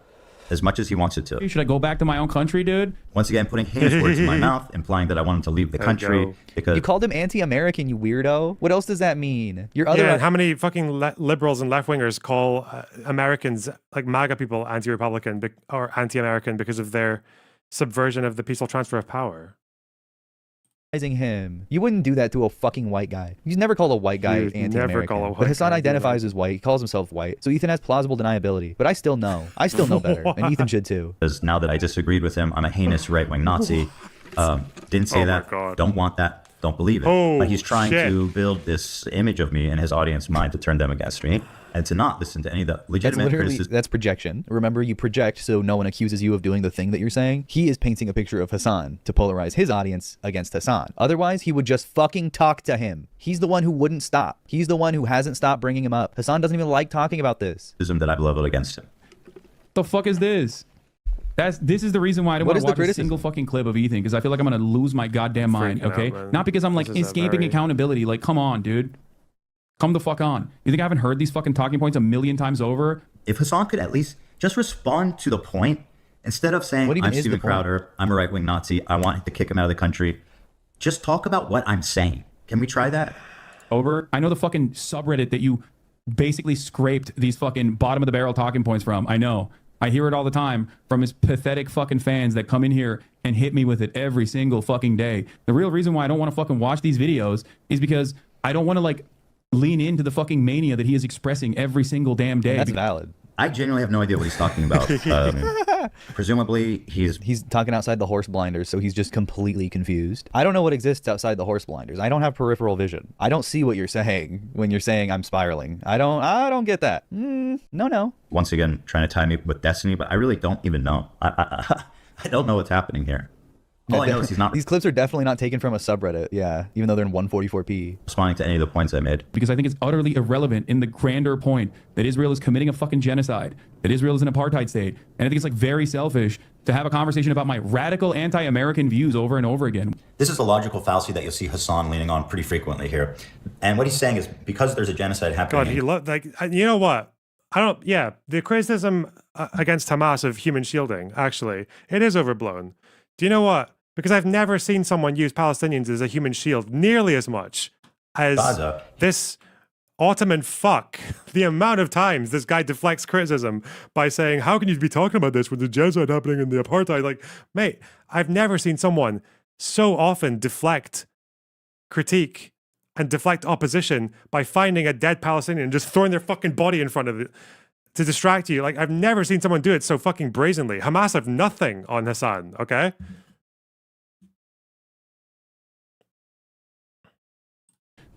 as much as he wants it to. Should I go back to my own country, dude? Once again, putting his words in my mouth, implying that I want him to leave the country because... You called him anti-American, you weirdo. What else does that mean? Your other... Yeah, and how many fucking liberals and left-wingers call Americans, like MAGA people, anti-Republican or anti-American because of their subversion of the peaceful transfer of power? Him. You wouldn't do that to a fucking white guy. You'd never call a white guy anti-American. But Hassan identifies as white. He calls himself white. So Ethan has plausible deniability. But I still know. I still know better. And Ethan should too. Because now that I disagreed with him, I'm a heinous right-wing Nazi. Didn't say that. Don't want that. Don't believe it. But he's trying to build this image of me in his audience mind to turn them against me. And to not listen to any of the legitimate criticism. That's projection. Remember, you project so no one accuses you of doing the thing that you're saying. He is painting a picture of Hassan to polarize his audience against Hassan. Otherwise, he would just fucking talk to him. He's the one who wouldn't stop. He's the one who hasn't stopped bringing him up. Hassan doesn't even like talking about this. That I've leveled against him. The fuck is this? This is the reason why I don't want to watch a single fucking clip of Ethan, because I feel like I'm going to lose my goddamn mind, okay? Not because I'm like escaping accountability. Like, come on, dude. Come the fuck on. You think I haven't heard these fucking talking points a million times over? If Hassan could at least just respond to the point, instead of saying, I'm Steven Crowder, I'm a right-wing Nazi, I want to kick him out of the country, just talk about what I'm saying. Can we try that? Over. I know the fucking subreddit that you basically scraped these fucking bottom-of-the-barrel talking points from. I know. I hear it all the time from his pathetic fucking fans that come in here and hit me with it every single fucking day. The real reason why I don't want to fucking watch these videos is because I don't want to, like, lean into the fucking mania that he is expressing every single damn day. That's valid. I genuinely have no idea what he's talking about. Presumably, he's talking outside the horse blinders, so he's just completely confused. I don't know what exists outside the horse blinders. I don't have peripheral vision. I don't see what you're saying when you're saying I'm spiraling. I don't get that. No. Once again, trying to tie me with destiny, but I really don't even know. I don't know what's happening here. All I know is he's not... These clips are definitely not taken from a subreddit, yeah, even though they're in 144p. Responding to any of the points I made. Because I think it's utterly irrelevant in the grander point that Israel is committing a fucking genocide, that Israel is an apartheid state, and I think it's like very selfish to have a conversation about my radical anti-American views over and over again. This is a logical fallacy that you'll see Hassan leaning on pretty frequently here. And what he's saying is because there's a genocide happening... God, you know what? The criticism against Hamas of human shielding, actually, it is overblown. Do you know what? Because I've never seen someone use Palestinians as a human shield nearly as much as this Ottoman fuck. The amount of times this guy deflects criticism by saying, how can you be talking about this with the genocide happening in the apartheid? Like, mate, I've never seen someone so often deflect critique and deflect opposition by finding a dead Palestinian and just throwing their fucking body in front of it to distract you. Like, I've never seen someone do it so fucking brazenly. Hamas have nothing on Hassan, okay?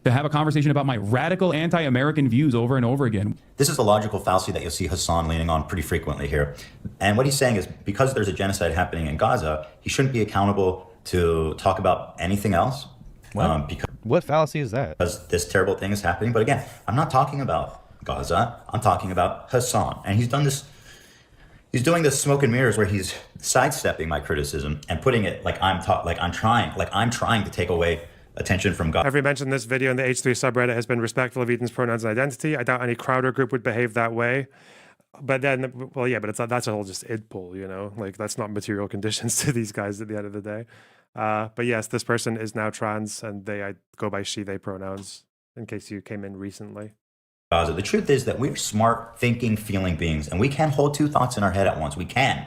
To have a conversation about my radical anti-American views over and over again. This is a logical fallacy that you'll see Hassan leaning on pretty frequently here. And what he's saying is because there's a genocide happening in Gaza, he shouldn't be accountable to talk about anything else. What fallacy is that? Because this terrible thing is happening. But again, I'm not talking about Gaza. I'm talking about Hassan. And he's doing this smoke and mirrors where he's sidestepping my criticism and putting it like I'm trying to take away attention from God. Every mention in this video in the H3 subreddit has been respectful of Ethan's pronouns and identity. I doubt any Crowder group would behave that way. But then, well, yeah, but that's a whole just id poll, you know? Like, that's not material conditions to these guys at the end of the day. But yes, this person is now trans, and I go by she, they pronouns, in case you came in recently. Gaza. The truth is that we're smart, thinking, feeling beings, and we can hold two thoughts in our head at once. We can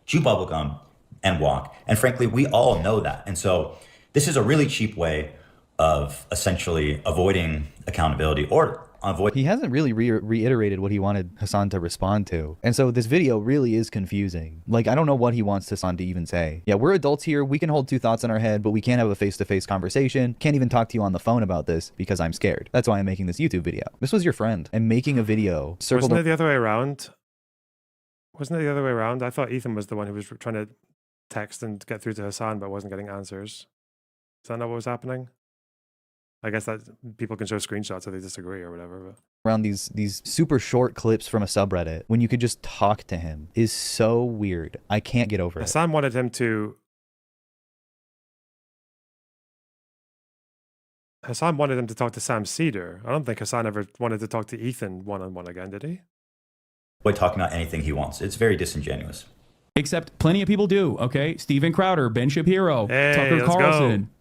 chew bubblegum and walk. And frankly, we all know that. And so this is a really cheap way of essentially avoiding accountability or He hasn't really reiterated what he wanted Hassan to respond to. And so this video really is confusing. Like, I don't know what he wants Hassan to even say. Yeah, we're adults here. We can hold two thoughts in our head, but we can't have a face-to-face conversation. Can't even talk to you on the phone about this because I'm scared. That's why I'm making this YouTube video. This was your friend. And making a video Wasn't it the other way around? Wasn't it the other way around? I thought Ethan was the one who was trying to text and get through to Hassan, but wasn't getting answers. Is that not what was happening? I guess that people can show screenshots if they disagree or whatever. But around these super short clips from a subreddit when you could just talk to him is so weird. I can't get over it. Hassan wanted him to talk to Sam Cedar. I don't think Hassan ever wanted to talk to Ethan one-on-one again, did he? Boy, talking about anything he wants. It's very disingenuous. Except plenty of people do, okay? Steven Crowder, Ben Shapiro, Hey, Tucker let's Carlson,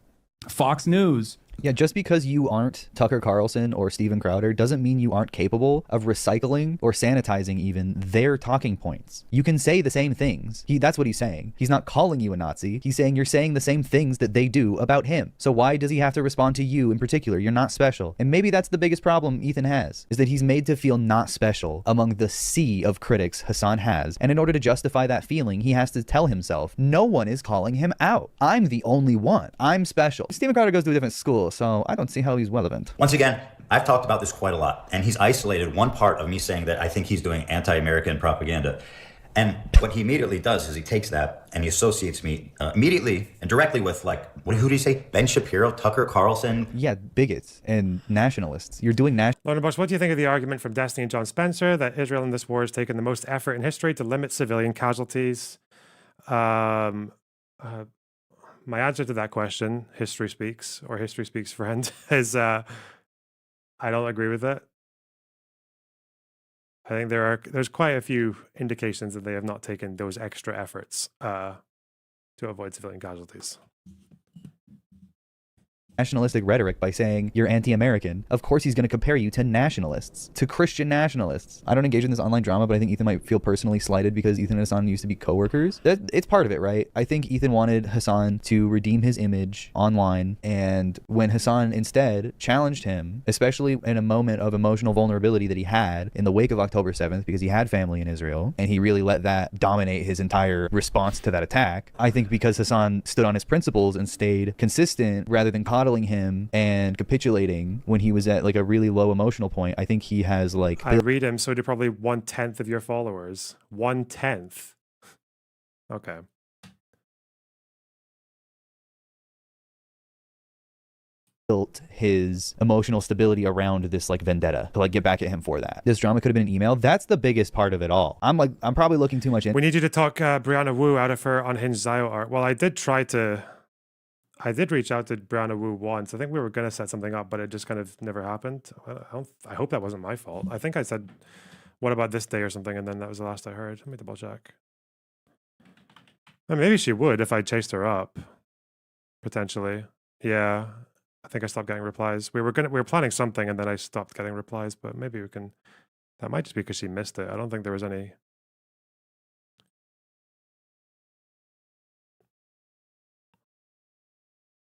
Fox News. Yeah, just because you aren't Tucker Carlson or Steven Crowder doesn't mean you aren't capable of recycling or sanitizing even their talking points. You can say the same things. That's what he's saying. He's not calling you a Nazi. He's saying you're saying the same things that they do about him. So why does he have to respond to you in particular? You're not special. And maybe that's the biggest problem Ethan has, is that he's made to feel not special among the sea of critics Hassan has. And in order to justify that feeling, he has to tell himself, no one is calling him out. I'm the only one. I'm special. Steven Crowder goes to a different school, so I don't see how he's relevant. Once again, I've talked about this quite a lot, and he's isolated one part of me saying that I think he's doing anti-American propaganda. And what he immediately does is he takes that and he associates me immediately and directly with, like, who did he say? Ben Shapiro, Tucker Carlson? Yeah, bigots and nationalists. You're doing Lonerbox, what do you think of the argument from Destiny and John Spencer that Israel in this war has taken the most effort in history to limit civilian casualties? My answer to that question, history speaks, or history speaks friend, is I don't agree with it. I think there's quite a few indications that they have not taken those extra efforts to avoid civilian casualties. Nationalistic rhetoric by saying you're anti-American. Of course he's going to compare you to nationalists, to Christian nationalists. I don't engage in this online drama, but I think Ethan might feel personally slighted because Ethan and Hassan used to be coworkers. It's part of it, right? I think Ethan wanted Hassan to redeem his image online, and when Hassan instead challenged him, especially in a moment of emotional vulnerability that he had in the wake of October 7th, because he had family in Israel, and he really let that dominate his entire response to that attack. I think because Hassan stood on his principles and stayed consistent rather than coddling him and capitulating when he was at like a really low emotional point, I think he has like... I read him, so do probably 1/10 of your followers. 1/10. Okay. Built his emotional stability around this like vendetta to like get back at him for that. This drama could have been an email. That's the biggest part of it all. I'm probably looking too much in. We need you to talk Brianna Wu out of her Unhinged Zio art. Well, I did reach out to Brianna Wu once. I think we were going to set something up, but it just kind of never happened. I hope that wasn't my fault. I think I said, what about this day or something? And then that was the last I heard. Let me double check. Well, maybe she would if I chased her up, potentially. Yeah, I think I stopped getting replies. We were planning something and then I stopped getting replies, but maybe we can, that might just be because she missed it. I don't think there was any.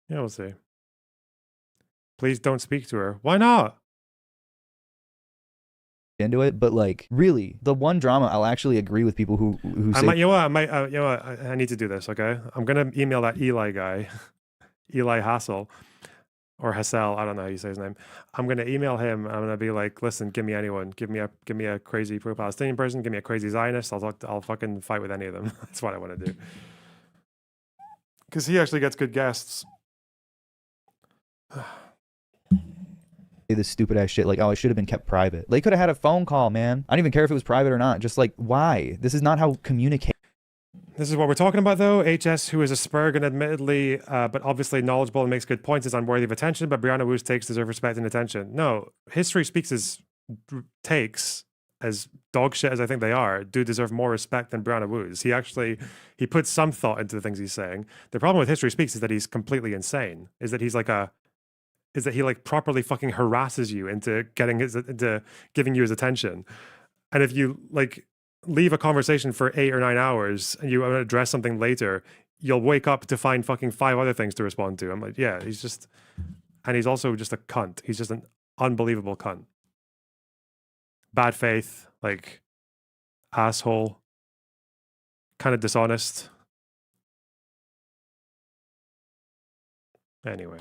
Yeah, we'll see. Please don't speak to her. Why not? into it, but like really, the one drama I'll actually agree with people who I say might, you know what? I need to do this. Okay, I'm gonna email that Eli guy, Eli Hassel, or Hassel. I don't know how you say his name. I'm gonna email him. I'm gonna be like, listen, give me anyone. Give me a crazy pro-Palestinian person. Give me a crazy Zionist. I'll fucking fight with any of them. That's what I want to do. Because he actually gets good guests. this stupid ass shit like, oh, it should have been kept private. They could have had a phone call, man. I don't even care if it was private or not. Just like, why? This is not how communicate. This is what we're talking about, though. HS, who is a Spurg and admittedly, but obviously knowledgeable and makes good points, is unworthy of attention, but Brianna Wu's takes deserve respect and attention. No, History Speaks' takes, as dog shit as I think they are, do deserve more respect than Brianna Wu's. He puts some thought into the things he's saying. The problem with History Speaks is that he's completely insane, is that he like properly fucking harasses you into giving you his attention. And if you like leave a conversation for 8 or 9 hours and you want to address something later, you'll wake up to find fucking 5 other things to respond to. I'm like, yeah, he's also just a cunt. He's just an unbelievable cunt. Bad faith, like asshole, kind of dishonest. Anyway.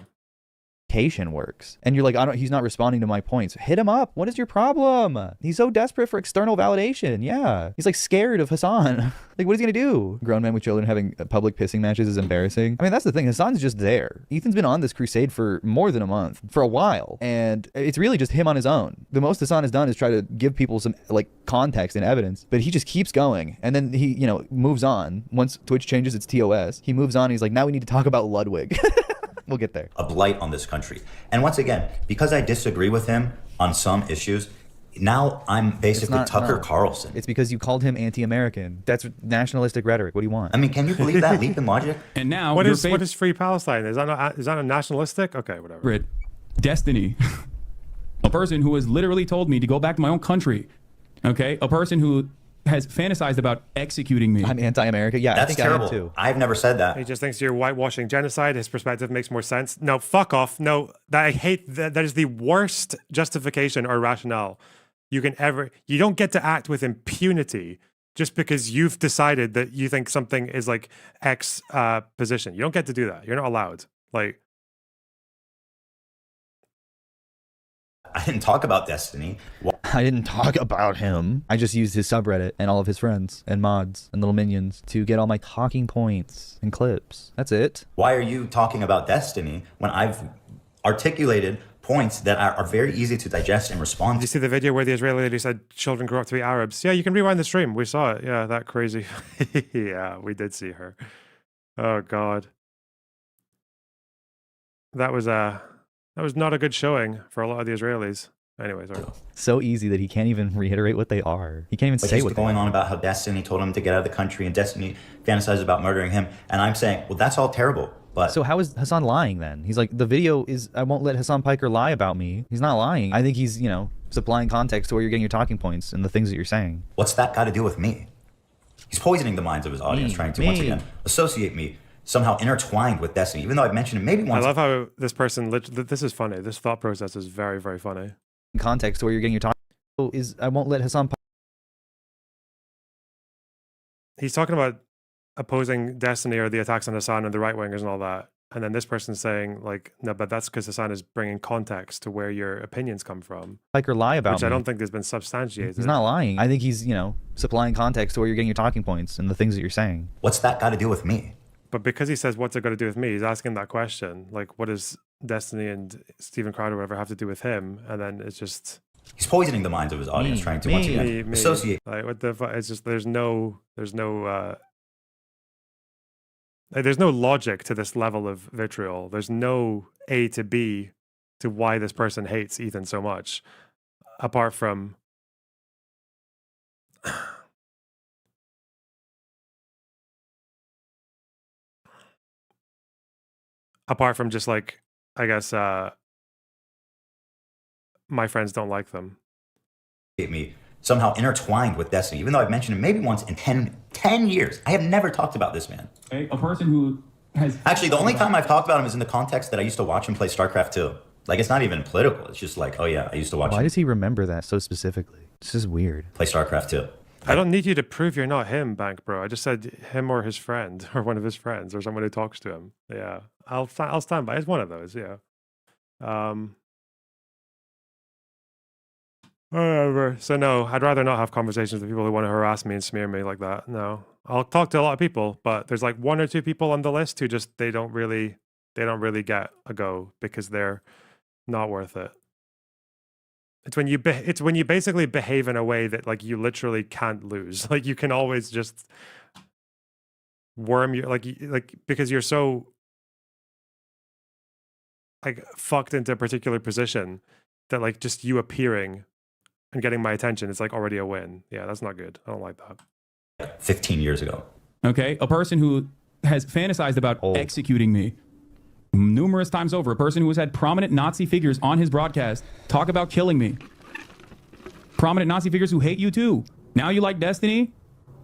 Works, and you're like, he's not responding to my points. Hit him up. What is your problem? He's so desperate for external validation. Yeah, he's like scared of Hassan. Like, what is he gonna do? Grown men with children having public pissing matches is embarrassing. I mean, that's the thing. Hassan's just there. Ethan's been on this crusade for more than a month, for a while, and it's really just him on his own. The most Hassan has done is try to give people some like context and evidence, but he just keeps going, and then he moves on. Once Twitch changes its TOS, he moves on. And he's like, now we need to talk about Ludwig. We'll get there. A blight on this country. And once again, because I disagree with him on some issues, now I'm basically Tucker Carlson. It's because you called him anti-American. That's nationalistic rhetoric. What do you want? I mean, can you believe that leap in logic? And now, what is Free Palestine? Is that a nationalistic? Okay, whatever. Destiny. A person who has literally told me to go back to my own country. Okay, a person who has fantasized about executing me. I'm anti-America. Yeah, that's terrible. Too. I've never said that. He just thinks you're whitewashing genocide. His perspective makes more sense. No, fuck off. No, I hate that. That is the worst justification or rationale you can ever. You don't get to act with impunity just because you've decided that you think something is like X position. You don't get to do that. You're not allowed. Like, I didn't talk about Destiny. I didn't talk about him. I just used his subreddit and all of his friends and mods and little minions to get all my talking points and clips. That's it. Why are you talking about Destiny when I've articulated points that are very easy to digest and respond to? Did you see the video where the Israeli lady said children grow up to be Arabs? Yeah, you can rewind the stream. We saw it. Yeah, that crazy. Yeah, we did see her. Oh, God. That was not a good showing for a lot of the Israelis. Anyway, sorry. So easy that he can't even reiterate what they are. He can't even say what's going on about how Destiny told him to get out of the country and Destiny fantasized about murdering him. And I'm saying, well, that's all terrible. But so how is Hassan lying then? He's like, the video is, I won't let Hassan Piker lie about me. He's not lying. I think he's, supplying context to where you're getting your talking points and the things that you're saying. What's that got to do with me? He's poisoning the minds of his audience, trying to, once again, associate me somehow intertwined with Destiny, even though I've mentioned it maybe once. I love how this person, this is funny. This thought process is very, very funny. Context to where you're getting your talking is, I won't let Hassan. He's talking about opposing Destiny or the attacks on Hassan and the right wingers and all that. And then this person's saying, like, no, but that's because Hassan is bringing context to where your opinions come from. Like, or lie about which me. I don't think there's been substantiated. He's not lying. I think he's, supplying context to where you're getting your talking points and the things that you're saying. What's that got to do with me? But because he says, what's it got to do with me? He's asking that question. Like, what does Destiny and Stephen Crowder or whatever have to do with him? And then it's just... He's poisoning the minds of his audience, trying to, once again, associate. Like, what the fuck? It's just, there's no logic to this level of vitriol. There's no A to B to why this person hates Ethan so much, apart from just like, I guess, my friends don't like them. Me somehow intertwined with Destiny, even though I've mentioned it maybe once in 10 years. I have never talked about this man. A person who has... Actually, the only time I've talked about him is in the context that I used to watch him play StarCraft 2. Like, it's not even political. It's just like, oh yeah, I used to watch. Why does he remember that so specifically? This is weird. Play StarCraft 2. I don't need you to prove you're not him, Bank Bro. I just said him or his friend or one of his friends or someone who talks to him. Yeah, I'll stand by. It's one of those. Yeah. Whatever. So no, I'd rather not have conversations with people who want to harass me and smear me like that. No, I'll talk to a lot of people, but there's like 1 or 2 people on the list who just they don't really get a go because they're not worth it. It's when you basically behave in a way that like you literally can't lose. Like you can always just worm your like because you're so like fucked into a particular position that like just you appearing and getting my attention is like already a win. Yeah, that's not good. I don't like that. 15 years ago. Okay, a person who has fantasized about executing me numerous times over. A person who has had prominent Nazi figures on his broadcast talk about killing me. Prominent Nazi figures who hate you too. Now you like Destiny?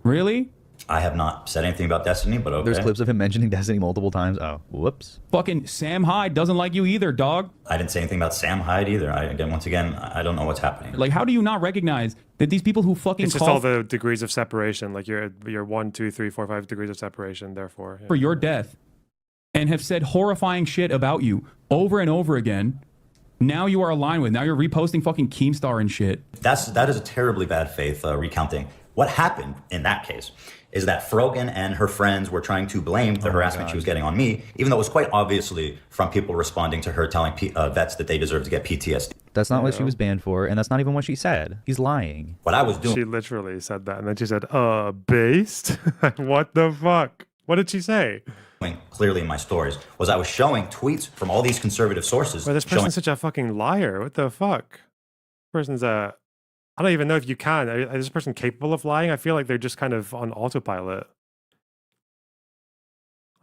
Really? I have not said anything about Destiny, but okay. There's clips of him mentioning Destiny multiple times. Oh, whoops. Fucking Sam Hyde doesn't like you either, dog. I didn't say anything about Sam Hyde either. Once again, I don't know what's happening. Like, how do you not recognize that these people who fucking it's just all the degrees of separation. Like you're 1, 2, 3, 4, 5 degrees of separation. Therefore, yeah. for your death and have said horrifying shit about you over and over again. Now you are aligned with. Now you're reposting fucking Keemstar and shit. That is a terribly bad faith recounting. What happened in that case is that Frogan and her friends were trying to blame the harassment she was getting on me, even though it was quite obviously from people responding to her telling vets that they deserve to get PTSD. That's not what she was banned for, and that's not even what she said. He's lying. What I was doing... She literally said that, and then she said, based? What the fuck? What did she say? Clearly in my stories was I was showing tweets from all these conservative sources. Well, this person's such a fucking liar. What the fuck? This person's I don't even know if you can. Is this person capable of lying? I feel like they're just kind of on autopilot.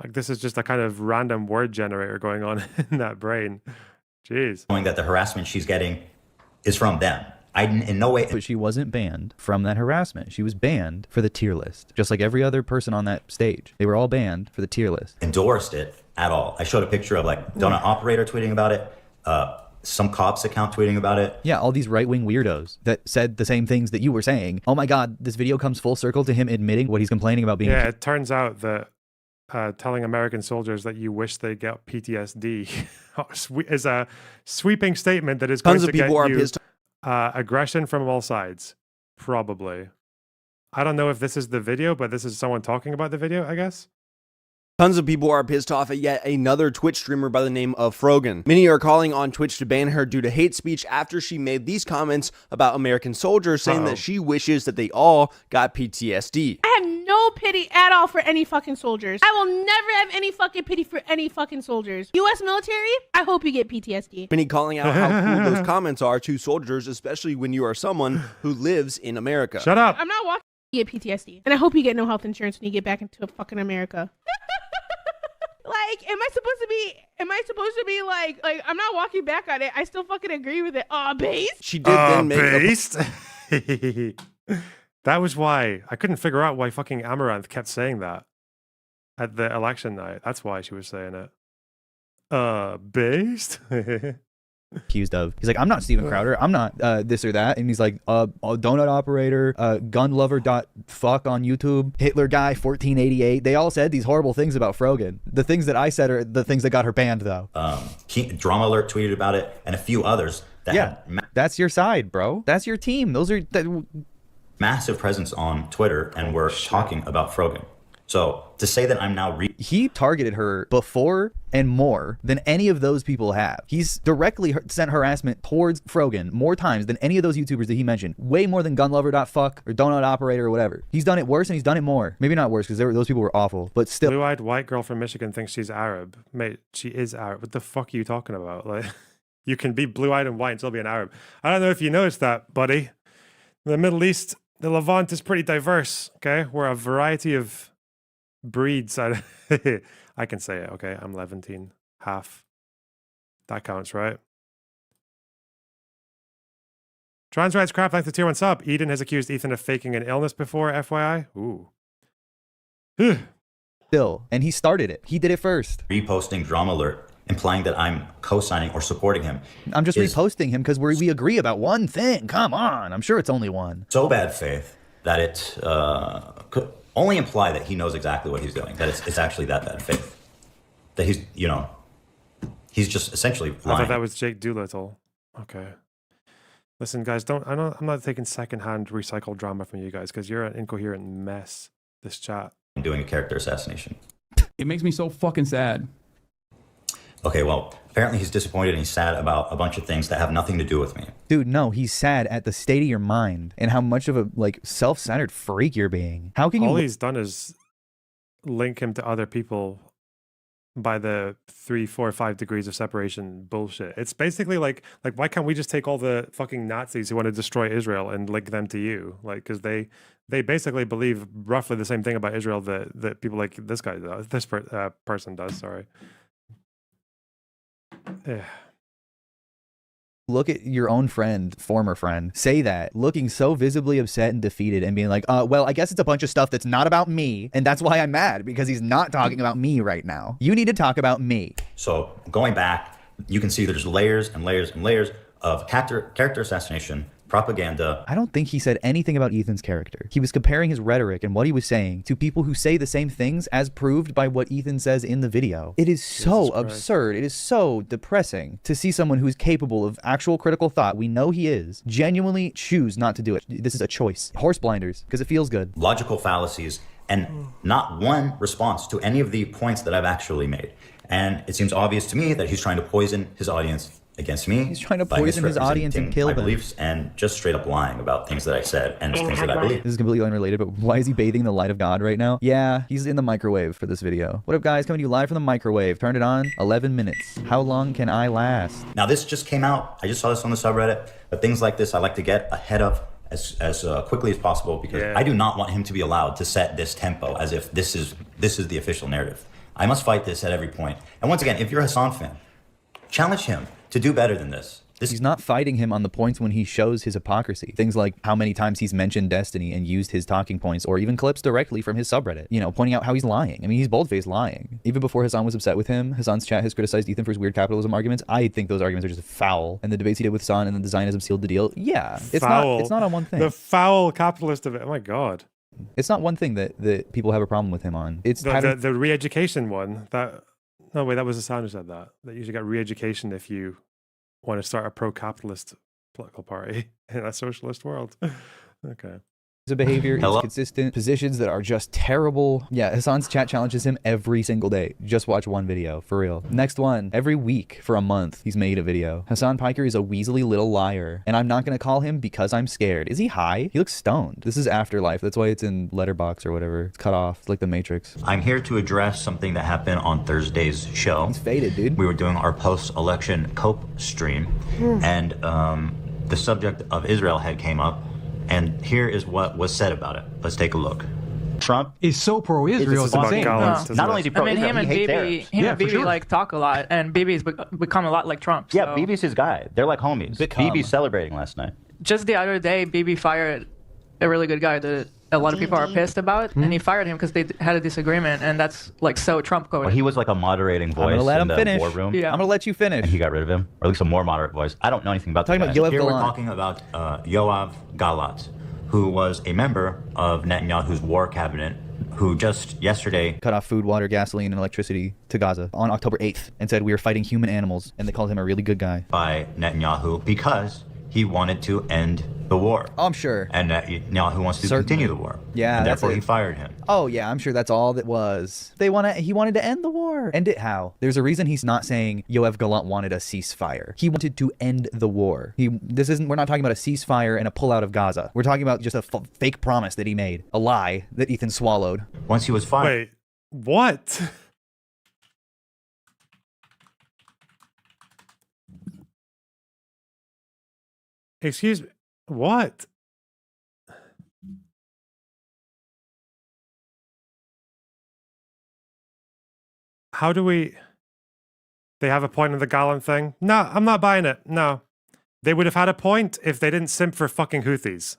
Like this is just a kind of random word generator going on in that brain. Jeez. Knowing that the harassment she's getting is from them. I in no way... But she wasn't banned from that harassment. She was banned for the tier list. Just like every other person on that stage. They were all banned for the tier list. Endorsed it at all. I showed a picture of like donut operator tweeting about it. Some cops account tweeting about it. Yeah, all these right-wing weirdos that said the same things that you were saying. Oh my God, this video comes full circle to him admitting what he's complaining about being. Yeah, it turns out that telling American soldiers that you wish they got PTSD is a sweeping statement that is going to get you aggression from all sides. Probably. I don't know if this is the video, but this is someone talking about the video, I guess. Tons of people are pissed off at yet another Twitch streamer by the name of Frogan. Many are calling on Twitch to ban her due to hate speech after she made these comments about American soldiers, saying that she wishes that they all got PTSD. I have no pity at all for any fucking soldiers. I will never have any fucking pity for any fucking soldiers. U.S. military, I hope you get PTSD. Many calling out how cool those comments are to soldiers, especially when you are someone who lives in America. Shut up. I'm not walking you get PTSD. And I hope you get no health insurance when you get back into fucking America. Like, am I supposed to be like I'm not walking back on it. I still fucking agree with it. Based? She did then make based? That was why I couldn't figure out why fucking Amaranth kept saying that at the election night. That's why she was saying it. Based? Accused of. He's like, I'm not Steven Crowder. I'm not this or that. And he's like, donut operator, gunlover.fuck on YouTube, Hitler guy 1488. They all said these horrible things about Frogan. The things that I said are the things that got her banned, though. Drama Alert tweeted about it, and a few others. That that's your side, bro. That's your team. Those are massive presence on Twitter, and we're talking about Frogan. So to say that I'm now he targeted her before and more than any of those people have. He's directly sent harassment towards Frogan more times than any of those YouTubers that he mentioned. Way more than gunlover.fuck or donut operator or whatever. He's done it worse and he's done it more. Maybe not worse because those people were awful, but still. Blue-eyed white girl from Michigan thinks she's Arab. Mate, she is Arab. What the fuck are you talking about? Like, you can be blue-eyed and white and still be an Arab. I don't know if you noticed that, buddy. The Middle East, the Levant is pretty diverse. Okay, we're a variety of breeds. I can say it. Okay, I'm Levantine, half. That counts, right? Trans rights crap like the tier 1 sub. Eden has accused Ethan of faking an illness before, FYI. Ooh. Still, and he started it. He did it first. Reposting Drama Alert implying that I'm co-signing or supporting him. I'm just is reposting him because we agree about one thing. Come on. I'm sure it's only one. so bad faith that it could only imply that he knows exactly what he's doing, that it's actually that bad faith. That he's, you know, he's just essentially lying. I thought that was Jake Doolittle. Okay. Listen, guys, I'm not taking secondhand recycled drama from you guys because you're an incoherent mess, this chat. Doing a character assassination. It makes me so fucking sad. Okay, well, apparently he's disappointed and he's sad about a bunch of things that have nothing to do with me. Dude, no, he's sad at the state of your mind and how much of a like self-centered freak you're being. How can you? All he's done is link him to other people by the 3, 4, 5 degrees of separation bullshit. It's basically like why can't we just take all the fucking Nazis who want to destroy Israel and link them to you? Like, because they basically believe roughly the same thing about Israel that people like this guy does. This person does. Sorry. Yeah. Look at your own friend, former friend, say that, looking so visibly upset and defeated and being like, well, I guess it's a bunch of stuff that's not about me. And that's why I'm mad, because he's not talking about me right now. You need to talk about me. So going back, you can see there's layers and layers and layers of character assassination, propaganda. I don't think he said anything about Ethan's character. He was comparing his rhetoric and what he was saying to people who say the same things as proved by what Ethan says in the video. It is so absurd. It is so depressing to see someone who is capable of actual critical thought, we know he is, genuinely choose not to do it. This is a choice. Horse blinders, because it feels good. Logical fallacies, and not one response to any of the points that I've actually made. And it seems obvious to me that he's trying to poison his audience against me. He's trying to poison his audience and kill my them. beliefs and just straight up lying about things that I said and things that I believe. This is completely unrelated, but why is he bathing in the light of God right now? Yeah, he's in the microwave for this video. What up, guys? Coming to you live from the microwave. Turned it on, 11 minutes. How long can I last? Now, this just came out. I just saw this on the subreddit. But things like this, I like to get ahead of as quickly as possible because I do not want him to be allowed to set this tempo as if this is the official narrative. I must fight this at every point. And once again, if you're a Hassan fan, challenge him to do better than this. He's not fighting him on the points when he shows his hypocrisy. Things like how many times he's mentioned Destiny and used his talking points or even clips directly from his subreddit, you know, pointing out how he's lying. I mean, he's bold-faced lying. Even before Hassan was upset with him, Hassan's chat has criticized Ethan for his weird capitalism arguments. I think those arguments are just foul. And the debates he did with Hassan and then the Zionism sealed the deal. Yeah, it's not on one thing. The foul capitalist of it. Oh my God. It's not one thing that people have a problem with him on. It's the re-education one. No, wait, that was Hassan who said that. That you should get re-education if you want to start a pro-capitalist political party in a socialist world. Okay. The behavior is consistent. Positions that are just terrible. Yeah, Hassan's chat challenges him every single day. Just watch one video, for real. Next one. Every week for a month, he's made a video. Hassan Piker is a weaselly little liar, and I'm not going to call him because I'm scared. Is he high? He looks stoned. This is Afterlife. That's why it's in Letterbox or whatever. It's cut off. It's like the Matrix. I'm here to address something that happened on Thursday's show. He's faded, dude. We were doing our post-election cope stream, and the subject of Israel had came up. And here is what was said about it. Let's take a look. Trump is so pro-Israel. It's insane. Not only is he pro-Israel, him and Bibi like talk a lot, and Bibi's become a lot like Trump. Yeah, Bibi's his guy. They're like homies. Bibi's celebrating last night. Just the other day, Bibi fired a really good guy that a lot of people are pissed about, and he fired him because they had a disagreement, and that's like so Trump coded. Well, he was like a moderating voice in the war room. Yeah. I'm gonna let you finish. And he got rid of him, or at least a more moderate voice. I don't know anything about that. Talking about Yoav Here we're Galant. talking about Yoav Galant, who was a member of Netanyahu's war cabinet, who just yesterday cut off food, water, gasoline, and electricity to Gaza on October 8th and said we are fighting human animals, and they called him a really good guy. By Netanyahu because he wanted to end the war. Oh, I'm sure. And Netanyahu wants to continue the war. Yeah, and that's therefore it. he fired him. Oh yeah, I'm sure that's all that was. He wanted to end the war. End it how? There's a reason he's not saying Yoav Galant wanted a ceasefire. He wanted to end the war. We're not talking about a ceasefire and a pullout of Gaza. We're talking about just a fake promise that he made, a lie that Ethan swallowed. Once he was fired. Wait, what? Excuse me, what? How do we... They have a point on the Gallant thing? No, I'm not buying it. No. They would have had a point if they didn't simp for fucking Houthis.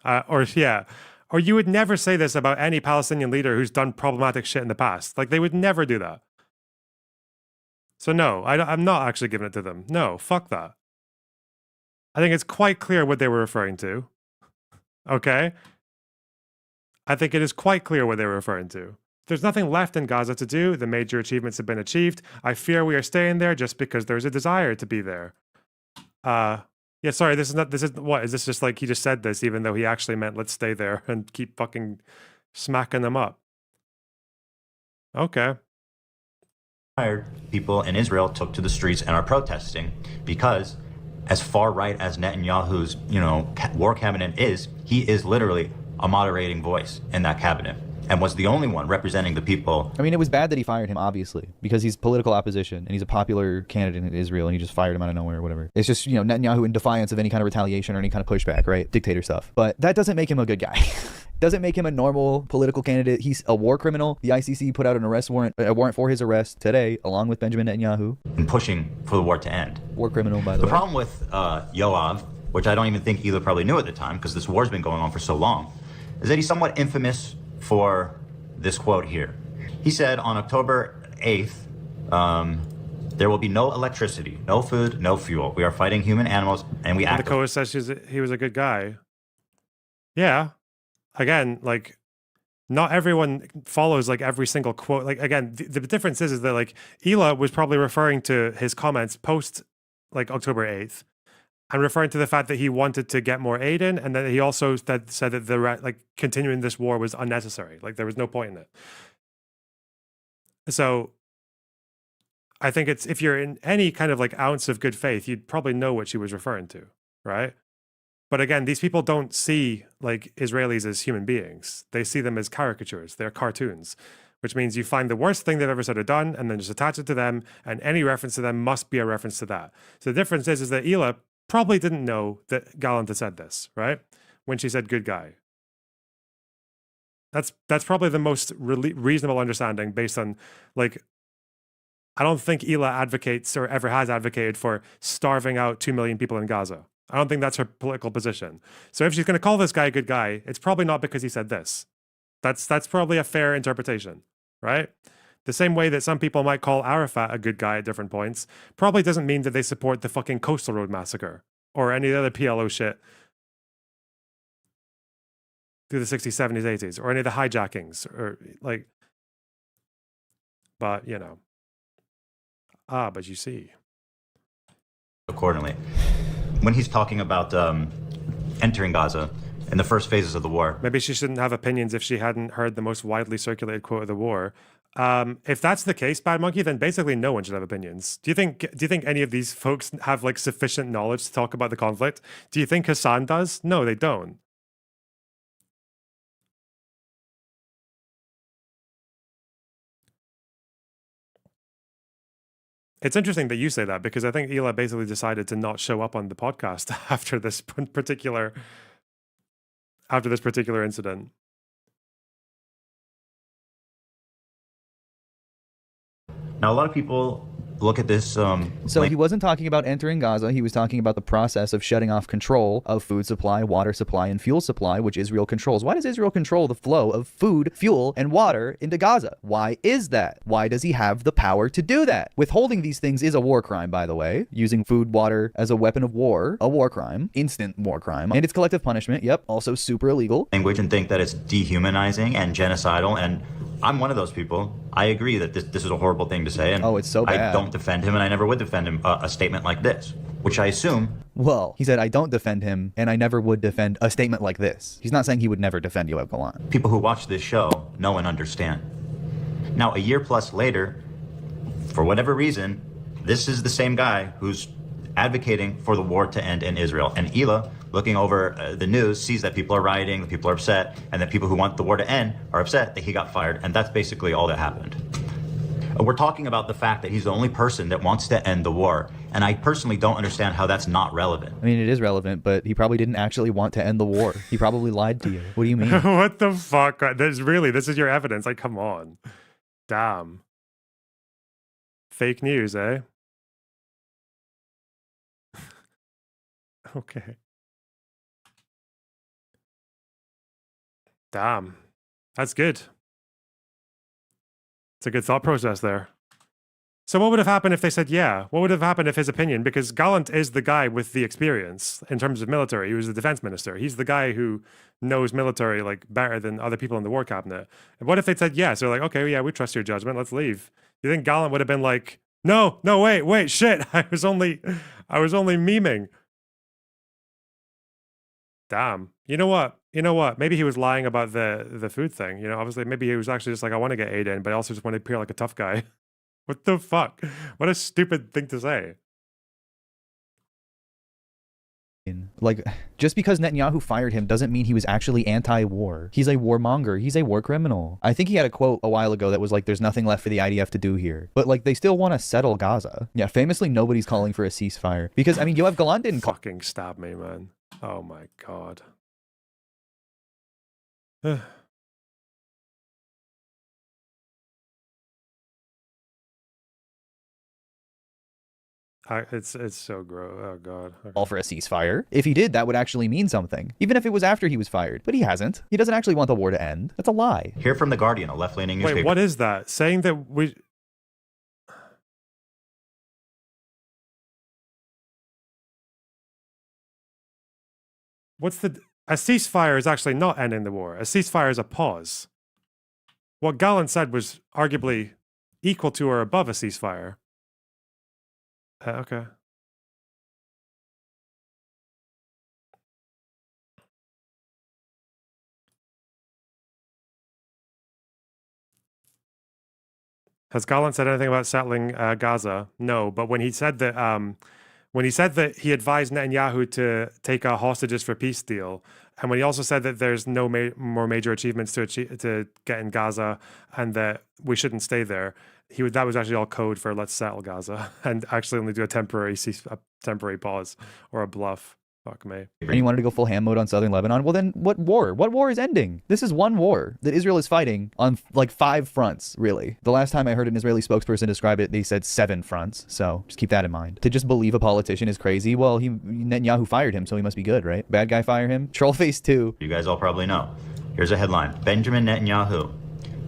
Or you would never say this about any Palestinian leader who's done problematic shit in the past. Like, they would never do that. So no, I'm not actually giving it to them. No, fuck that. I think it's quite clear what they were referring to. Okay? I think it is quite clear what they were referring to. There's nothing left in Gaza to do. The major achievements have been achieved. I fear we are staying there just because there's a desire to be there. Yeah, sorry, this is what? Is this just like he just said this even though he actually meant let's stay there and keep fucking smacking them up? Okay. People in Israel took to the streets and are protesting because as far right as Netanyahu's, war cabinet is, he is literally a moderating voice in that cabinet and was the only one representing the people. I mean, it was bad that he fired him, obviously, because he's political opposition and he's a popular candidate in Israel and he just fired him out of nowhere or whatever. It's just, Netanyahu in defiance of any kind of retaliation or any kind of pushback, right? Dictator stuff. But that doesn't make him a good guy. Doesn't make him a normal political candidate. He's a war criminal. The ICC put out an arrest warrant, a warrant for his arrest today, along with Benjamin Netanyahu. And pushing for the war to end. War criminal, by the way. The problem with Yoav, which I don't even think Hila probably knew at the time, because this war's been going on for so long, is that he's somewhat infamous for this quote here. He said on October 8th, there will be no electricity, no food, no fuel. We are fighting human animals, and we act. The Koa says he was a good guy. Yeah. Again, like, not everyone follows like every single quote. Like, again, the difference is that like Hila was probably referring to his comments post like October 8th and referring to the fact that he wanted to get more aid in, and then he also said that continuing this war was unnecessary. Like, there was no point in it. So I think it's, if you're in any kind of like ounce of good faith, you'd probably know what she was referring to, right? But again, these people don't see like Israelis as human beings. They see them as caricatures. They're cartoons, which means you find the worst thing they've ever said or done and then just attach it to them, and any reference to them must be a reference to that. So the difference is that Hila probably didn't know that Gallant had said this, right? When she said good guy. That's probably the most reasonable understanding based on, like, I don't think Hila advocates or ever has advocated for starving out 2 million people in Gaza. I don't think that's her political position. So if she's going to call this guy a good guy, it's probably not because he said this. That's probably a fair interpretation, right? The same way that some people might call Arafat a good guy at different points, probably doesn't mean that they support the fucking Coastal Road Massacre or any other PLO shit through the 60s, 70s, 80s, or any of the hijackings, or like, but but you see. Accordingly. When he's talking about entering Gaza in the first phases of the war. Maybe she shouldn't have opinions if she hadn't heard the most widely circulated quote of the war. If that's the case, Bad Monkey, then basically no one should have opinions. Do you think any of these folks have like sufficient knowledge to talk about the conflict? Do you think Hassan does? No, they don't. It's interesting that you say that, because I think Hila basically decided to not show up on the podcast after this particular incident. Now, a lot of people look at this. So he wasn't talking about entering Gaza. He was talking about the process of shutting off control of food supply, water supply, and fuel supply, which Israel controls. Why does Israel control the flow of food, fuel, and water into Gaza? Why is that? Why does he have the power to do that? Withholding these things is a war crime, by the way. Using food, water as a weapon of war, a war crime, instant war crime, and it's collective punishment. Yep, also super illegal. Language and think that it's dehumanizing and genocidal, and I'm one of those people. I agree that this is a horrible thing to say, and it's so bad. I don't defend him, and I never would defend him. A statement like this, which I assume. Well, he said, I don't defend him, and I never would defend a statement like this. He's not saying he would never defend Yoav Gallant. People who watch this show know and understand. Now, a year plus later, for whatever reason, this is the same guy who's advocating for the war to end in Israel. And Hila, looking over the news, sees that people are rioting, that people are upset, and that people who want the war to end are upset that he got fired. And that's basically all that happened. We're talking about the fact that he's the only person that wants to end the war. And I personally don't understand how that's not relevant. I mean, it is relevant, but he probably didn't actually want to end the war. He probably lied to you. What do you mean? What the fuck? This is your evidence. Like, come on. Damn. Fake news, eh? Okay. Damn. That's good. It's a good thought process there. So what would have happened if they said yeah? What would have happened if his opinion, because Gallant is the guy with the experience in terms of military. He was the defense minister. He's the guy who knows military like better than other people in the war cabinet. And what if they said yes? They're like, okay, yeah, we trust your judgment. Let's leave. You think Gallant would have been like, no, wait, shit. I was only memeing. Damn. You know what? Maybe he was lying about the food thing. You know, obviously, maybe he was actually just like, I want to get aid in, but I also just want to appear like a tough guy. What the fuck? What a stupid thing to say. Like, just because Netanyahu fired him doesn't mean he was actually anti-war. He's a warmonger. He's a war criminal. I think he had a quote a while ago that was like, there's nothing left for the IDF to do here. But like, they still want to settle Gaza. Yeah, famously, nobody's calling for a ceasefire. Because, I mean, Yoav Gallant didn't fucking stab me, man. Oh my god. It's so gross. Oh god. Okay. Call for a ceasefire. If he did, that would actually mean something. Even if it was after he was fired. But he hasn't. He doesn't actually want the war to end. That's a lie. Here from The Guardian, a left-leaning newspaper. Wait, what is that? Saying that we... What's the... A ceasefire is actually not ending the war. A ceasefire is a pause. What Gallant said was arguably equal to or above a ceasefire. Okay. Has Gallant said anything about settling Gaza? No, but when he said that he advised Netanyahu to take hostages for peace deal, and when he also said that there's no more major achievements to get in Gaza, and that we shouldn't stay there, that was actually all code for let's settle Gaza and actually only do a temporary pause or a bluff. Fuck me. And he wanted to go full ham mode on southern Lebanon. Well, then what war? What war is ending? This is one war that Israel is fighting on like 5 fronts, really. The last time I heard an Israeli spokesperson describe it, they said 7 fronts. So just keep that in mind. To just believe a politician is crazy. Well, Netanyahu fired him, so he must be good, right? Bad guy fire him. Trollface 2. You guys all probably know. Here's a headline. Benjamin Netanyahu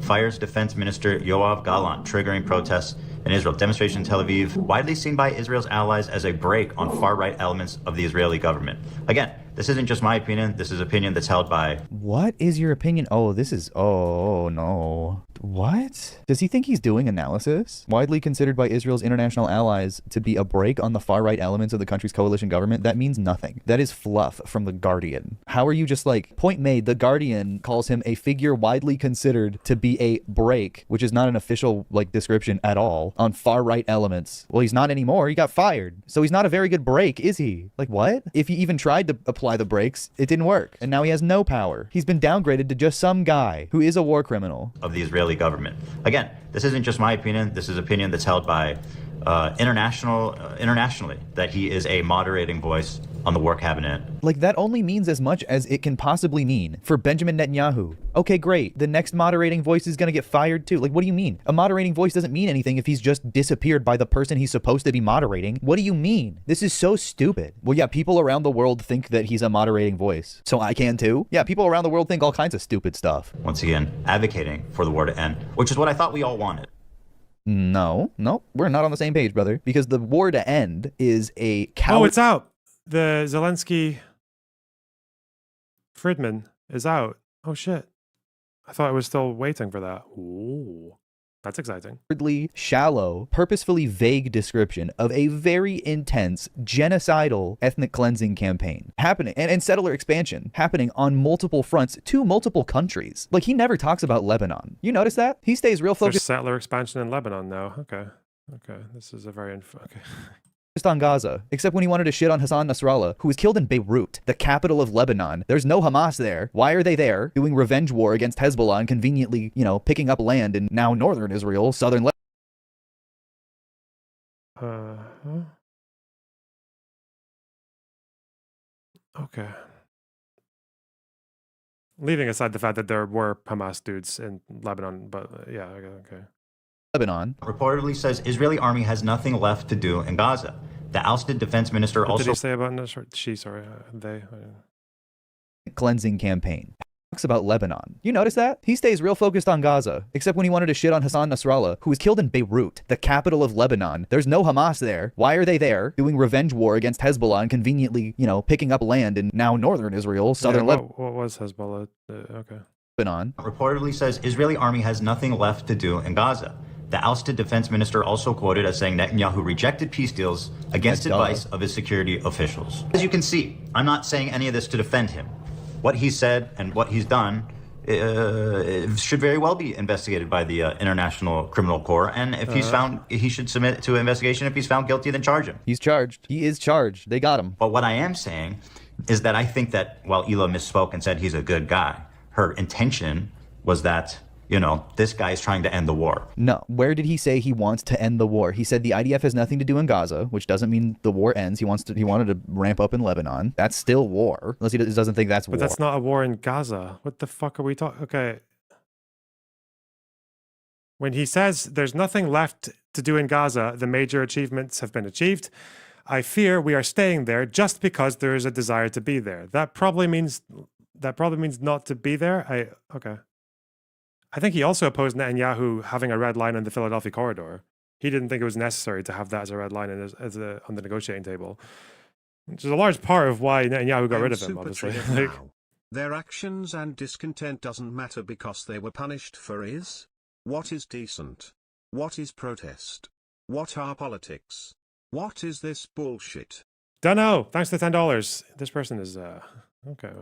fires Defense Minister Yoav Gallant, triggering protests in Israel. Demonstration in Tel Aviv, widely seen by Israel's allies as a break on far-right elements of the Israeli government. Again, this isn't just my opinion. This is opinion that's held by... What is your opinion? Oh, this is... Oh, no. What? Does he think he's doing analysis? Widely considered by Israel's international allies to be a break on the far-right elements of the country's coalition government? That means nothing. That is fluff from The Guardian. How are you just like... Point made, The Guardian calls him a figure widely considered to be a break, which is not an official like description at all, on far-right elements. Well, he's not anymore. He got fired. So he's not a very good break, is he? Like, what? If he even tried to apply the brakes, it didn't work. And now he has no power. He's been downgraded to just some guy who is a war criminal. Of the Israeli government. Again, this isn't just my opinion. This is opinion that's held by internationally, that he is a moderating voice on the war cabinet. Like, that only means as much as it can possibly mean for Benjamin Netanyahu. Okay, great. The next moderating voice is going to get fired too. Like, what do you mean? A moderating voice doesn't mean anything if he's just disappeared by the person he's supposed to be moderating. What do you mean? This is so stupid. Well, yeah, people around the world think that he's a moderating voice. So I can too? Yeah, people around the world think all kinds of stupid stuff. Once again, advocating for the war to end, which is what I thought we all wanted. No, we're not on the same page, brother. Because the war to end is a coward. Oh, it's out. The Zelensky Friedman is out. Oh shit. I thought I was still waiting for that. Ooh. That's exciting. Shallow, purposefully vague description of a very intense, genocidal ethnic cleansing campaign happening and settler expansion happening on multiple fronts to multiple countries. Like, he never talks about Lebanon. You notice that? He stays real focused. There's settler expansion in Lebanon now. Okay. This is a very okay. On Gaza, except when he wanted to shit on Hassan Nasrallah, who was killed in Beirut, the capital of Lebanon. There's no Hamas there. Why are they there? Doing revenge war against Hezbollah and conveniently, picking up land in now northern Israel, southern Lebanon. Okay. Leaving aside the fact that there were Hamas dudes in Lebanon, but yeah, okay. Lebanon reportedly says Israeli army has nothing left to do in Gaza. The ousted defense minister what also... did he say about they? cleansing campaign. talks about Lebanon. You notice that? He stays real focused on Gaza, except when he wanted to shit on Hassan Nasrallah, who was killed in Beirut, the capital of Lebanon. There's no Hamas there. Why are they there? Doing revenge war against Hezbollah and conveniently, you know, picking up land in now northern Israel, southern Lebanon. What was Hezbollah? Okay. Reportedly says Israeli army has nothing left to do in Gaza. The ousted defense minister also quoted as saying Netanyahu rejected peace deals against advice of his security officials. As you can see, I'm not saying any of this to defend him. What he said and what he's done should very well be investigated by the International Criminal Court, and if he's found, he should submit to an investigation. If he's found guilty, then charge him. He's charged. He is charged. They got him. But what I am saying is that I think that while Ela misspoke and said he's a good guy, her intention was that, you know, this guy is trying to end the war. No. Where did he say he wants to end the war? He said the IDF has nothing to do in Gaza, which doesn't mean the war ends. He wanted to ramp up in Lebanon. That's still war. Unless he doesn't think that's war. But that's not a war in Gaza. What the fuck are we talking? Okay. When he says there's nothing left to do in Gaza, the major achievements have been achieved. I fear we are staying there just because there is a desire to be there. That probably means not to be there. Okay. I think he also opposed Netanyahu having a red line on the Philadelphia corridor. He didn't think it was necessary to have that as a red line on the negotiating table, which is a large part of why Netanyahu got rid of him, obviously. Their actions and discontent doesn't matter because they were punished for what is decent? What is protest? What are politics? What is this bullshit? Dunno. Thanks for the $10. This person is okay.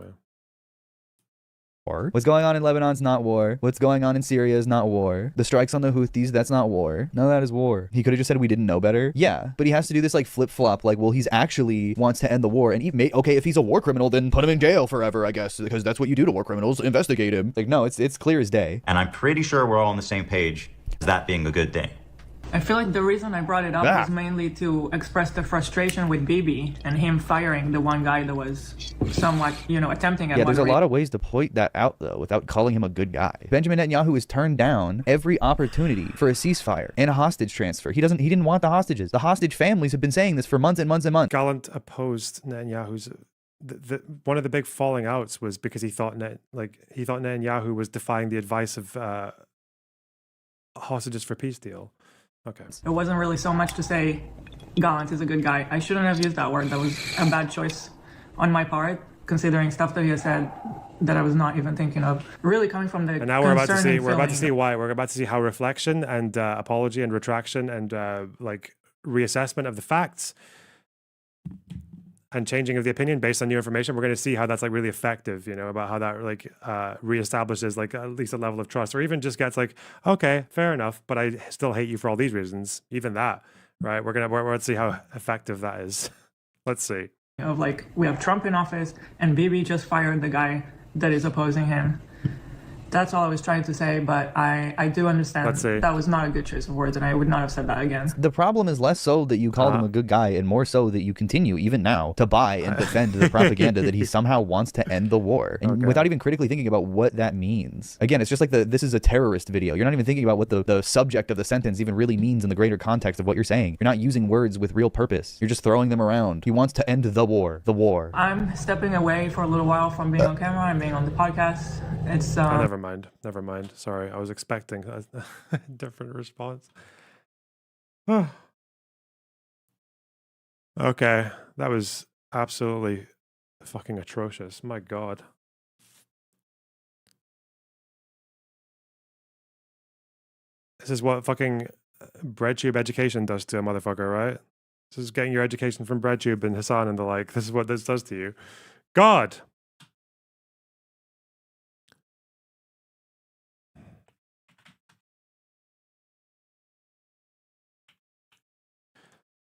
War. What's going on in Lebanon's not war. What's going on in Syria is not war. The strikes on the Houthis, that's not war. None of that is war. He could have just said we didn't know better. Yeah, but he has to do this like flip-flop, like, well, he's actually wants to end the war. And okay, if he's a war criminal, then put him in jail forever, I guess, because that's what you do to war criminals, investigate him. Like, no, it's clear as day. And I'm pretty sure we're all on the same page as that being a good thing. I feel like the reason I brought it up was mainly to express the frustration with Bibi and him firing the one guy that was somewhat, you know, attempting at there's a lot of ways to point that out, though, without calling him a good guy. Benjamin Netanyahu has turned down every opportunity for a ceasefire and a hostage transfer. He didn't want the hostages. The hostage families have been saying this for months and months and months. Gallant opposed Netanyahu's. One of the big falling outs was because he thought Netanyahu was defying the advice of hostages for peace deal. Okay. It wasn't really so much to say Gallant is a good guy. I shouldn't have used that word. That was a bad choice on my part, considering stuff that he has said that I was not even thinking of. Really coming from the and now we're about to see why. We're about to see how reflection and apology and retraction and like reassessment of the facts and changing of the opinion based on new information, we're going to see how that's like really effective, you know, about how that like reestablishes like at least a level of trust, or even just gets like, okay, fair enough, but I still hate you for all these reasons. Even that, right? We're going to see how effective that is. Let's see. Of like, we have Trump in office and Bibi just fired the guy that is opposing him. That's all I was trying to say, but I do understand that was not a good choice of words, and I would not have said that again. The problem is less so that you called him a good guy, and more so that you continue, even now, to buy and defend the propaganda that he somehow wants to end the war, and without even critically thinking about what that means. Again, it's just like this is a terrorist video. You're not even thinking about what the subject of the sentence even really means in the greater context of what you're saying. You're not using words with real purpose. You're just throwing them around. He wants to end the war. The war. I'm stepping away for a little while from being on camera and being on the podcast. It's Never mind. Sorry, I was expecting a different response. Okay, that was absolutely fucking atrocious. My God. This is what fucking BreadTube education does to a motherfucker, right? This is getting your education from BreadTube and Hassan and the like. This is what this does to you. God.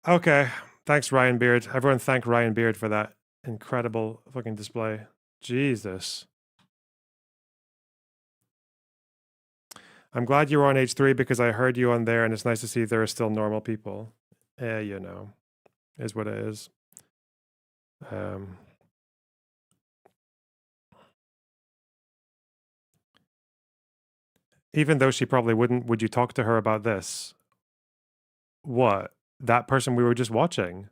Okay, thanks Ryan Beard. Everyone thank Ryan Beard for that incredible fucking display. Jesus. I'm glad you were on H3 because I heard you on there and it's nice to see there are still normal people. You know, is what it is. Even though she probably wouldn't, would you talk to her about this? What? That person we were just watching.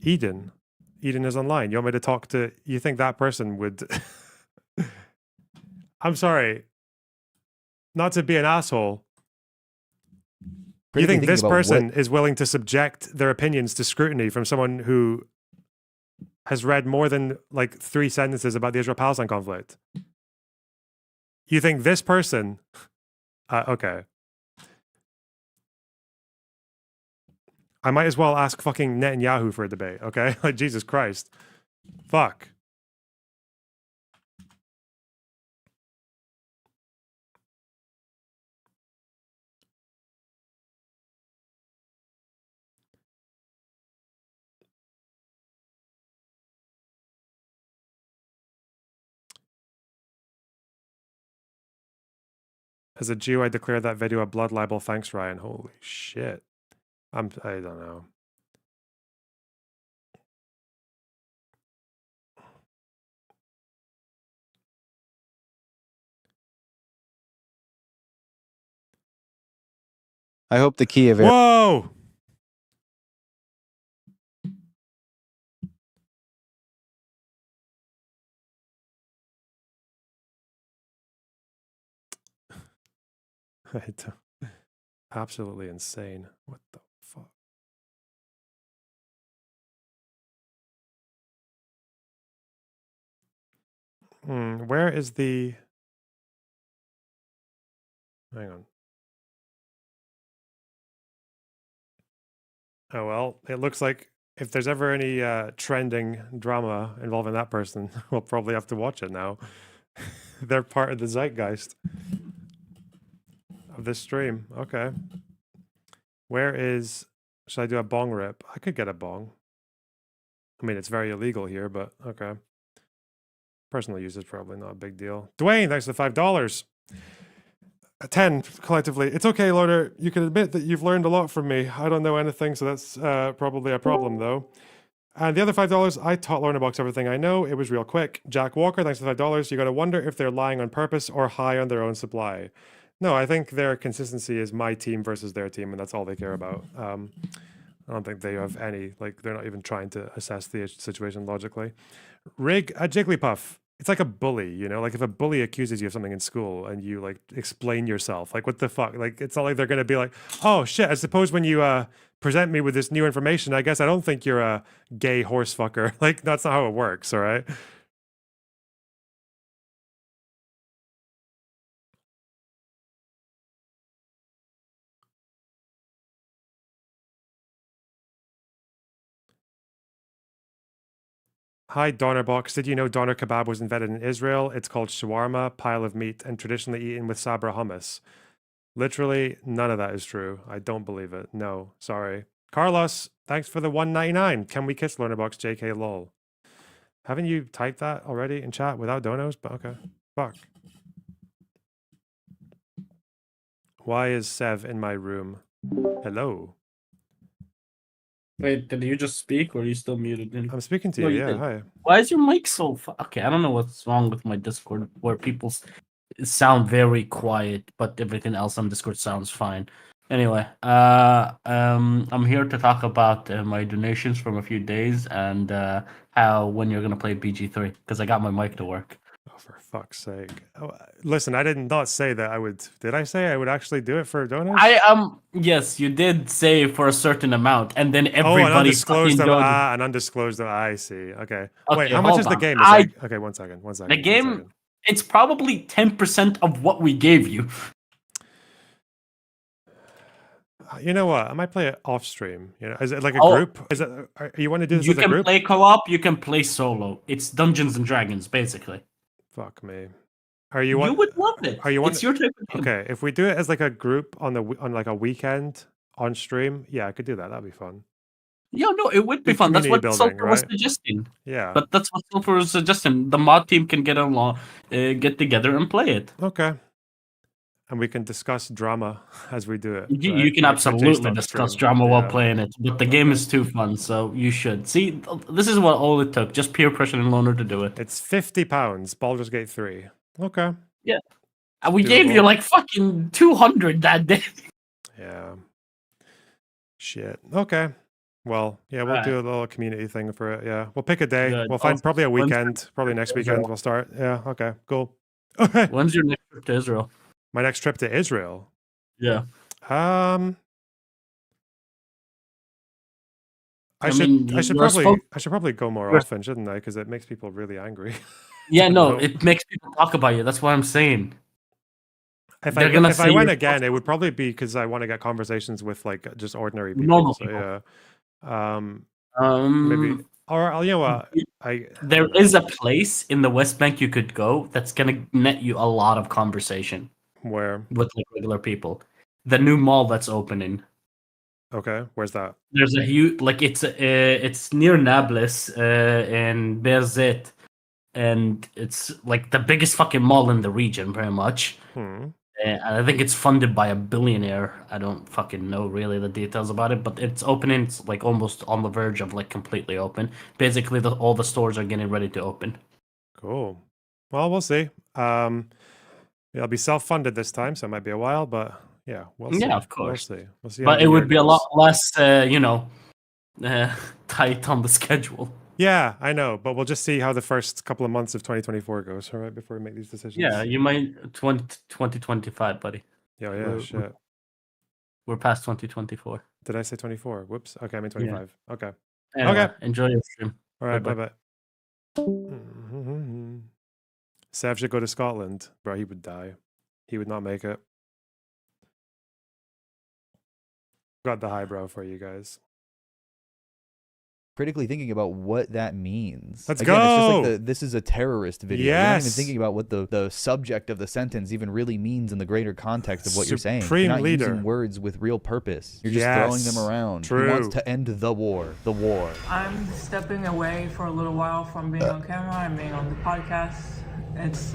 Eden. Eden is online. You want me to talk to? You think that person would? I'm sorry, not to be an asshole. You think this person is willing to subject their opinions to scrutiny from someone who has read more than like 3 sentences about the Israel-Palestine conflict? You think this person? Okay. I might as well ask fucking Netanyahu for a debate, okay? Like, Jesus Christ. Fuck. As a Jew, I declare that video a blood libel. Thanks, Ryan. Holy shit. I don't know. I hope the key of it. Whoa! Absolutely insane. What the fuck? Where is the... Hang on. Oh, well, it looks like if there's ever any trending drama involving that person, we'll probably have to watch it now. They're part of the zeitgeist of this stream. Okay. Where is... Should I do a bong rip? I could get a bong. I mean, it's very illegal here, but okay. Personal use is probably not a big deal. Dwayne, thanks for the $5. 10 collectively. It's okay, Loner. You can admit that you've learned a lot from me. I don't know anything, so that's probably a problem, though. And the other $5, I taught Lonerbox everything I know. It was real quick. Jack Walker, thanks for the $5. You got to wonder if they're lying on purpose or high on their own supply. No, I think their consistency is my team versus their team, and that's all they care about. I don't think they have any, like, they're not even trying to assess the situation logically. Rig a Jigglypuff. It's like a bully, you know? Like, if a bully accuses you of something in school and you, like, explain yourself, like, what the fuck? Like, it's not like they're going to be like, oh, shit, I suppose when you present me with this new information, I guess I don't think you're a gay horse fucker. Like, that's not how it works, all right? Hi, Donerbox. Did you know doner kebab was invented in Israel? It's called shawarma, pile of meat, and traditionally eaten with sabra hummus. Literally, none of that is true. I don't believe it. No, sorry. Carlos, thanks for the $1.99. Can we kiss Lonerbox? JK lol. Haven't you typed that already in chat without donos? But okay. Fuck. Why is Sev in my room? Hello. Wait, did you just speak or are you still muted? I'm speaking to you, yeah, hi. Why is your mic so... Okay, I don't know what's wrong with my Discord, where people sound very quiet, but everything else on Discord sounds fine. Anyway, I'm here to talk about my donations from a few days and how when you're going to play BG3, because I got my mic to work. Oh, for fuck's sake. Oh, listen, I did not say that I would... Did I say I would actually do it for donuts? Yes, you did say for a certain amount, and then an everybody undisclosed fucking an undisclosed I see. Okay. Wait, Okay, how much hold is the on. game? Okay, one second. The game, it's probably 10% of what we gave you. You know what? I might play it off stream. You know, is it like a group? Is it? You want to do this You as a can group? play co-op, you can play solo. It's Dungeons and Dragons, basically. Fuck me. Are you? You would love it. Are you? It's your type of game. Okay, if we do it as like a group on like a weekend on stream, yeah, I could do that. That'd be fun. Yeah, no, it would be fun. That's what Community Sulfur building, was right? suggesting. Yeah. But that's what Sulfur was suggesting. The mod team can get along, get together and play it. Okay. And we can discuss drama as we do it. You right? can Like absolutely on discuss stream. drama while Yeah. playing it, but the game is too fun, so you should. See, this is what all it took, just peer pressure and Loner to do it. It's £50, Baldur's Gate 3. Okay. Yeah. And we gave you like fucking 200 that day. Yeah. Shit. Okay. Well, yeah, we'll Alright. do a little community thing for it. Yeah, we'll pick a day. Good. We'll find Also, probably a when's weekend. Probably next Israel? weekend we'll start. Yeah. Okay. Cool. Okay. When's your next trip to Israel? My next trip to Israel. Yeah. I I should mean, I should you're probably supposed- I should probably go more you're- often, shouldn't I? Because it makes people really angry. Yeah, no, No. it makes people talk about you. That's what I'm saying. If They're I gonna if I say went you're again, it would probably be because I want to get conversations with like just ordinary people. Normal so people. yeah. Maybe or you know what? There is a place in the West Bank you could go that's gonna net you a lot of conversation Where? with like regular people. The new mall that's opening. Okay, where's that? There's a huge like it's near Nablus in Berzet, and it's like the biggest fucking mall in the region, pretty much. Hmm. And I think it's funded by a billionaire. I don't fucking know really the details about it, but it's opening. It's like almost on the verge of like completely open. Basically, all the stores are getting ready to open. Cool. Well, we'll see. It'll be self-funded this time, so it might be a while, but yeah, we'll see. Yeah, of course. We'll see. We'll see. But how it the would year be a goes. lot less, tight on the schedule. Yeah, I know, but we'll just see how the first couple of months of 2024 goes, all right, before we make these decisions. Yeah, you might 2025, buddy. Yeah, yeah, We're- shit. We're past 2024. Did I say 24? Whoops. Okay, I mean 25. Okay. Anyway, Okay. enjoy your stream. All right, Bye-bye. bye-bye. Sev should go to Scotland. Bro, he would die. He would not make it. Got the highbrow for you guys. Critically thinking about what that means. Let's Again, It's just go! like this is a terrorist video. You're not even Yes! thinking about what the subject of the sentence even really means in the greater context of what you're saying. Supreme You're not leader. using words with real purpose. You're just throwing them Yes. around. He True. wants to end the war. The war. I'm stepping away for a little while from being on camera and being on the podcast. It's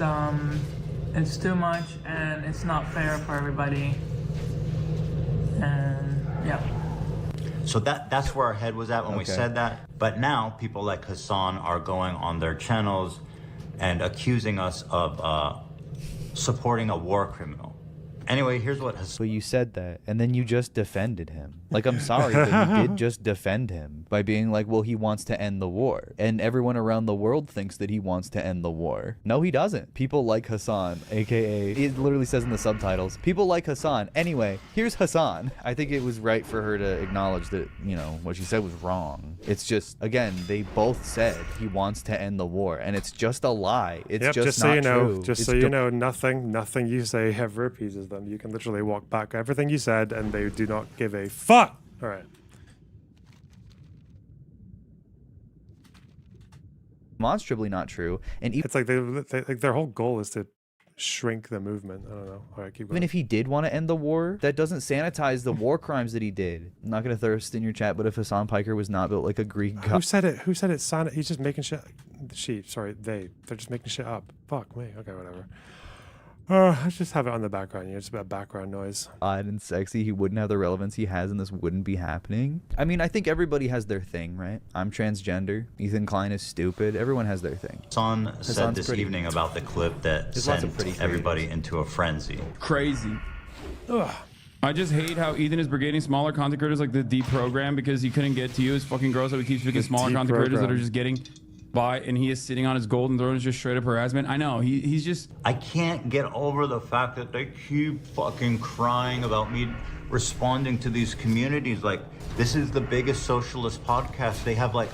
too much and it's not fair for everybody. And yeah. So that's where our head was at when we Okay. said that. But now people like Hassan are going on their channels and accusing us of supporting a war criminal. Anyway, here's what Hassan... So you said that, and then you just defended him. Like, I'm sorry, but you did just defend him by being like, well, he wants to end the war. And everyone around the world thinks that he wants to end the war. No, he doesn't. People like Hassan, aka, it literally says in the subtitles, people like Hassan. Anyway, here's Hassan. I think it was right for her to acknowledge that, you know, what she said was wrong. It's just, again, they both said he wants to end the war, and it's just a lie. It's Yep, just so not you know, true. just It's so you know, nothing you say ever appeases them. You can literally walk back everything you said, and they do not give a fuck. All right. demonstrably not true. And It's like they like their whole goal is to shrink the movement. I don't know. All right, keep going. even if he did want to end the war, that doesn't sanitize the war crimes that he did. I'm not gonna thirst in your chat, but if Hassan Piker was not built like a Greek god, Who said it? Who said it? He's just making shit. They're just making shit up. Fuck me. Okay, whatever. Let's just have it on the background. It's about background noise. odd and sexy, he wouldn't have the relevance he has, and this wouldn't be happening. I mean, I think everybody has their thing, right? I'm transgender. Ethan Klein is stupid. Everyone has their thing. Hassan said Hassan's this pretty. evening about the clip that There's lots sent of pretty everybody into a frenzy. Crazy. Ugh. I just hate how Ethan is brigading smaller content creators like the deprogram because he couldn't get to you. It's fucking gross how he keeps picking smaller content creators that are just getting by, and he is sitting on his golden throne. Is just straight up harassment. I know he's just. I can't get over the fact that they keep fucking crying about me responding to these communities. Like, this is the biggest socialist podcast. They have like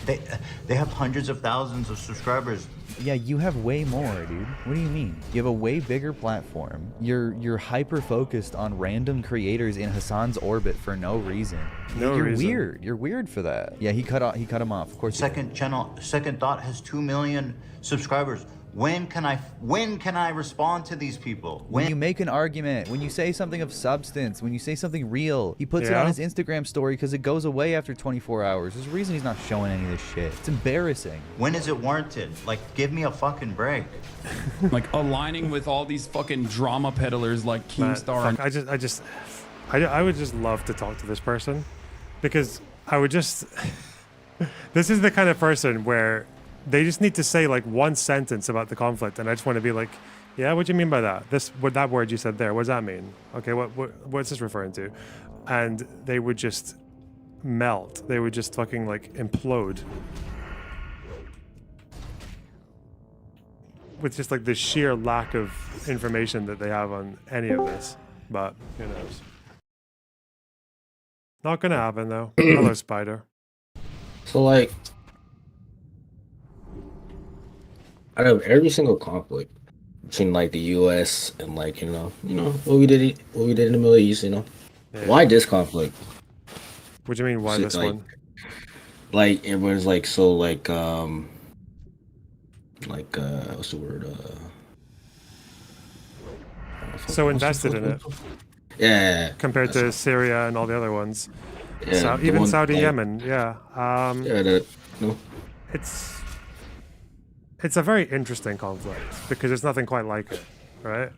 they have hundreds of thousands of subscribers. Yeah, you have way more, dude. What do you mean? You have a way bigger platform. You're hyper focused on random creators in Hassan's orbit for no reason. You're weird. You're weird for that. Yeah, he cut him off. Of course. Second Thought has 2 million subscribers. When can I respond to these people? When you make an argument, when you say something of substance, when you say something real, he puts it on his Instagram story because it goes away after 24 hours. There's a reason he's not showing any of this shit. It's embarrassing. When is it warranted? Like, give me a fucking break. Like aligning with all these fucking drama peddlers like Keemstar. I would just love to talk to this person, because I would just. This is the kind of person where they just need to say like one sentence about the conflict, and I just want to be like, yeah, what do you mean by that? That word you said there, what does that mean? Okay, what's this referring to? And they would just melt. They would just fucking like implode. With just like the sheer lack of information that they have on any of this. But who knows? Not gonna happen though. Hello, Spider. So like, out of every single conflict between like the U.S. and like you know what we did in the Middle East, yeah. Why this conflict? What do you mean? Why So, this like, one? Like everyone's like so like what's the word? So invested in it. Yeah. Compared to Syria and all the other ones. Yeah, the Even one, Saudi, like- Yemen. Yeah. No. It's a very interesting conflict because there's nothing quite like it, right?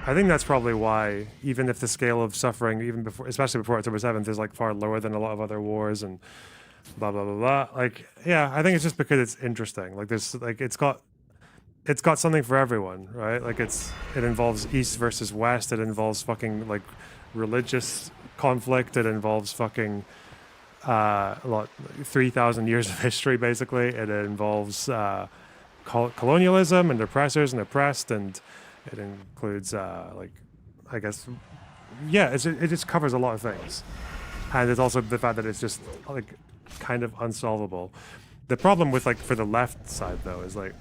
I think that's probably why, even if the scale of suffering, even before, especially before October 7th, is like far lower than a lot of other wars and blah blah blah blah. Like, yeah, I think it's just because it's interesting. Like, there's like it's got something for everyone, right? Like, it involves East versus West. It involves fucking like religious conflict. It involves fucking 3,000 years of history, basically. It involves colonialism and oppressors and oppressed, and it includes like, I guess, yeah, it just covers a lot of things. And it's also the fact that it's just like kind of unsolvable. The problem with like for the left side though is like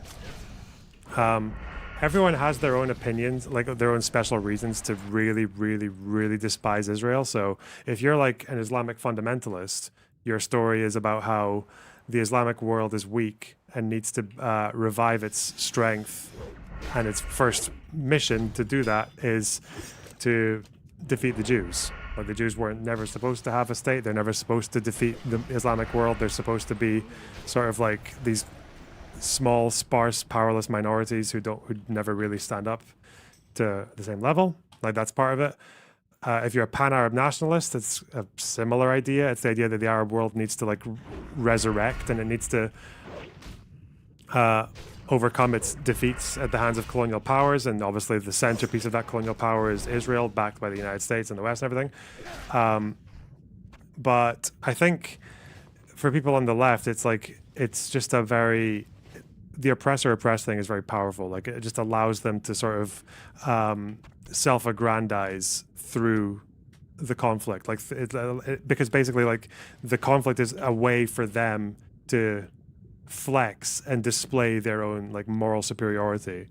everyone has their own opinions, like their own special reasons to really, really, really despise Israel. So if you're like an Islamic fundamentalist, your story is about how the Islamic world is weak and needs to revive its strength, and its first mission to do that is to defeat the Jews. Like, the Jews weren't never supposed to have a state. They're never supposed to defeat the Islamic world. They're supposed to be sort of like these small, sparse, powerless minorities who never really stand up to the same level. Like, that's part of it. If you're a pan-Arab nationalist, it's a similar idea. It's the idea that the Arab world needs to like resurrect, and it needs to overcome its defeats at the hands of colonial powers. And obviously the centerpiece of that colonial power is Israel, backed by the United States and the West and everything. But I think for people on the left, it's like, it's just a very, the oppressor-oppressed thing is very powerful. Like, it just allows them to sort of self-aggrandize through the conflict. Like, because basically, like, the conflict is a way for them to flex and display their own like moral superiority.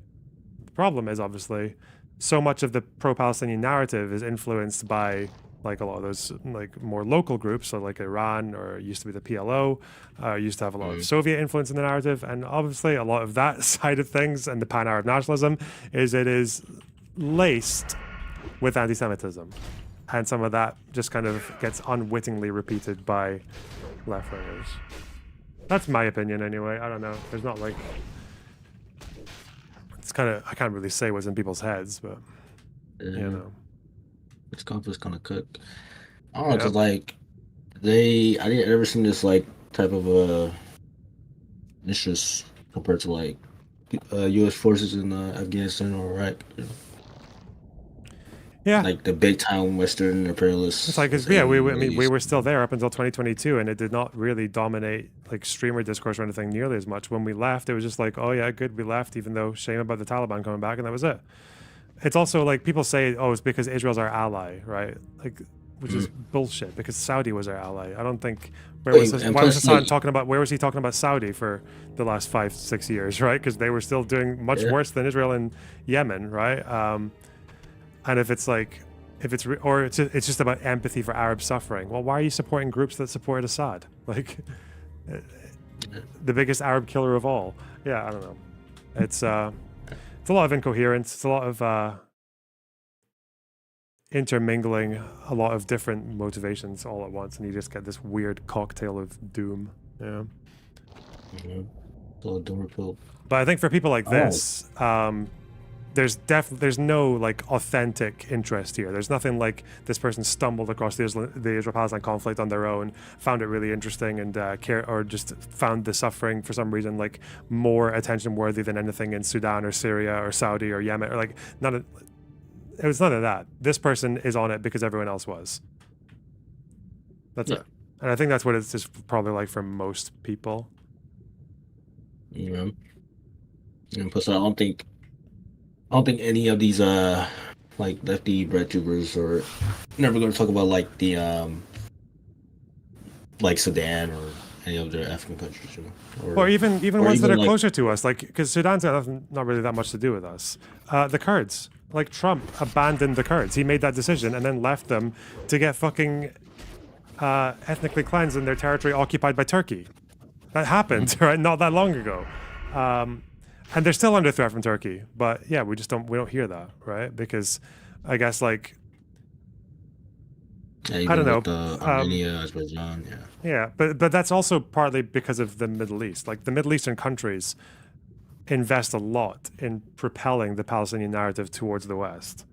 The problem is, obviously, so much of the pro-Palestinian narrative is influenced by like a lot of those like more local groups, so like Iran, or it used to be the PLO, used to have a lot of Soviet influence in the narrative, and obviously a lot of that side of things and the pan-Arab nationalism it is laced with anti-Semitism, and some of that just kind of gets unwittingly repeated by left-wingers. That's my opinion anyway. I don't know. There's not like, it's kind of, I can't really say what's in people's heads, but you know. This conflict's kind of cooked. I don't know, cause like I didn't ever seen this like type of interest compared to like U.S. forces in Afghanistan or Iraq. You know? Yeah, like the big time Western imperialists. It's like, yeah, we were still there up until 2022, and it did not really dominate like streamer discourse or anything nearly as much. When we left, it was just like, oh yeah, good, we left, even though shame about the Taliban coming back, and that was it. It's also like people say, oh, it's because Israel's our ally, right? Like, which is bullshit, because Saudi was our ally. I don't think, where was Hassan talking about, where was he talking about Saudi for the last 5-6 years, right? Because they were still doing much worse than Israel in Yemen, right? And if it's like, it's just about empathy for Arab suffering. Well, why are you supporting groups that support Assad? Like, the biggest Arab killer of all. Yeah, I don't know. It's a lot of incoherence. It's a lot of intermingling a lot of different motivations all at once, and you just get this weird cocktail of doom. Yeah. But I think for people like this, there's no like authentic interest here. There's nothing like this person stumbled across the Israel-Palestine conflict on their own, found it really interesting, and or just found the suffering for some reason like more attention worthy than anything in Sudan or Syria or Saudi or Yemen, or like it was none of that. This person is on it because everyone else was. That's it. And I think that's what it's just probably like for most people. Yeah. And plus, I don't think any of these like lefty bread tubers are never going to talk about like the like Sudan or any of their African countries, you know, or even or ones that are like, closer to us, like because Sudan's got not really that much to do with us. The Kurds, like Trump abandoned the Kurds. He made that decision and then left them to get fucking ethnically cleansed and their territory occupied by Turkey. That happened, right? Not that long ago. And they're still under threat from Turkey. But yeah, we don't hear that, right? Because I guess like I don't know. Armenia, Azerbaijan, yeah. Yeah, but that's also partly because of the Middle East. Like the Middle Eastern countries invest a lot in propelling the Palestinian narrative towards the West.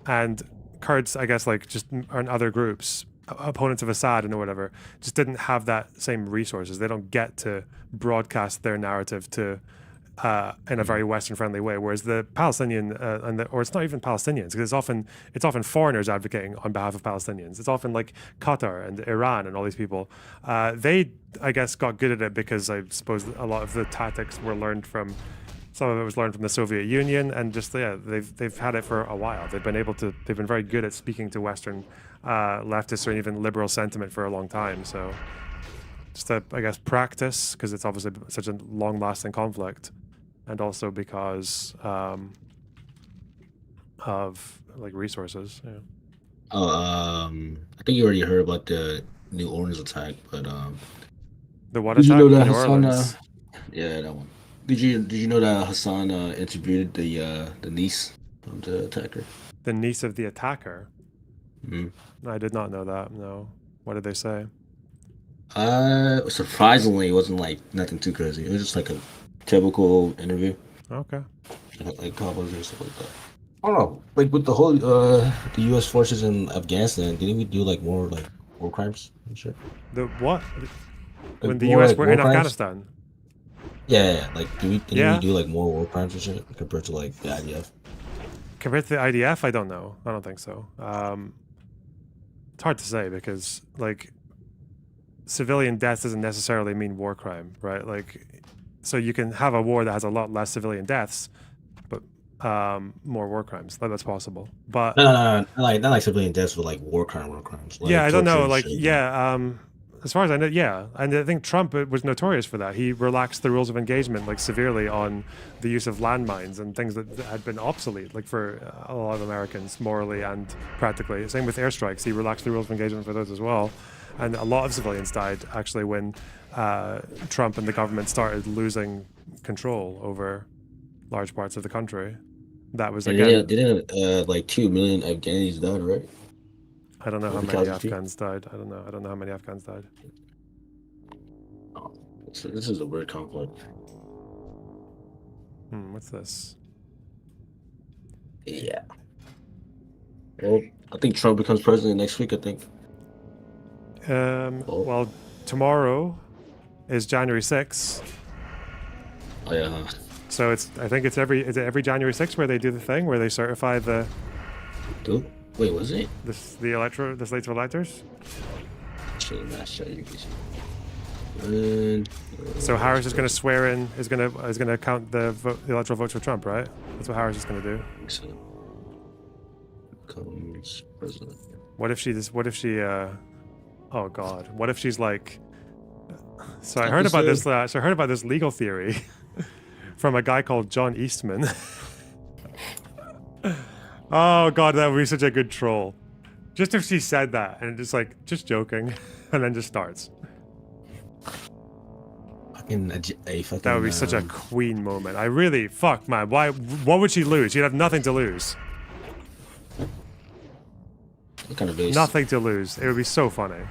And Kurds, I guess, like just and other groups, opponents of Assad and whatever, just didn't have that same resources. They don't get to broadcast their narrative to in a very Western-friendly way. Whereas the Palestinian or it's not even Palestinians, because it's often foreigners advocating on behalf of Palestinians. It's often like Qatar and Iran and all these people. They, I guess, got good at it because I suppose a lot of the tactics were learned from. Some of it was learned from the Soviet Union, and just they've had it for a while. They've been very good at speaking to Western leftists or even liberal sentiment for a long time. So just I guess practice, because it's obviously such a long-lasting conflict, and also because of like resources. Yeah. Oh, I think you already heard about the New Orleans attack, but the what did attack? You know that New Hassan, Orleans. Yeah, that one. Did you know that Hassan interviewed the niece of the attacker? The niece of the attacker? Mm-hmm. I did not know that. No. What did they say? Surprisingly, it wasn't like nothing too crazy. It was just like a typical interview. Okay. Like combos and stuff like that. I don't know. Like with the whole the U.S. forces in Afghanistan, didn't we do like more like war crimes and shit? The what? Like When the more, U.S. like, were war in crimes? Afghanistan? Yeah. Like didn't we do like more war crimes and shit compared to like the IDF? Compared to the IDF, I don't know. I don't think so. It's hard to say because like civilian deaths doesn't necessarily mean war crime, right? Like, so you can have a war that has a lot less civilian deaths, but more war crimes. That's possible. But No, not like civilian deaths, but like war crimes. Like yeah, I don't know. torture and Like, shit. yeah. As far as I know, yeah. And I think Trump was notorious for that. He relaxed the rules of engagement like severely on the use of landmines and things that had been obsolete, like for a lot of Americans, morally and practically. Same with airstrikes. He relaxed the rules of engagement for those as well. And a lot of civilians died actually when Trump and the government started losing control over large parts of the country. That was again. Didn't like 2 million Afghanis died, right? I don't know how many Afghans died. I don't know how many Afghans died. Oh, this is a weird conflict. What's this? Yeah. Well, I think Trump becomes president next week. I think. Well, tomorrow is January 6th. Oh yeah. So is it every January 6th where they do the thing where they certify the. Dude, wait, was it? The slate of electors. So Harris is going to swear in. Is going to count the electoral votes for Trump, right? That's what Harris is going to do. I think so. Becomes president. What if she? Oh God! What if she's like? So I heard about this. So I heard about this legal theory from a guy called John Eastman. Oh God, that would be such a good troll. Just if she said that and just joking, and then just starts. That would be such a queen moment. I really man. Why? What would she lose? She'd have nothing to lose. What kind of base? Nothing to lose. It would be so funny.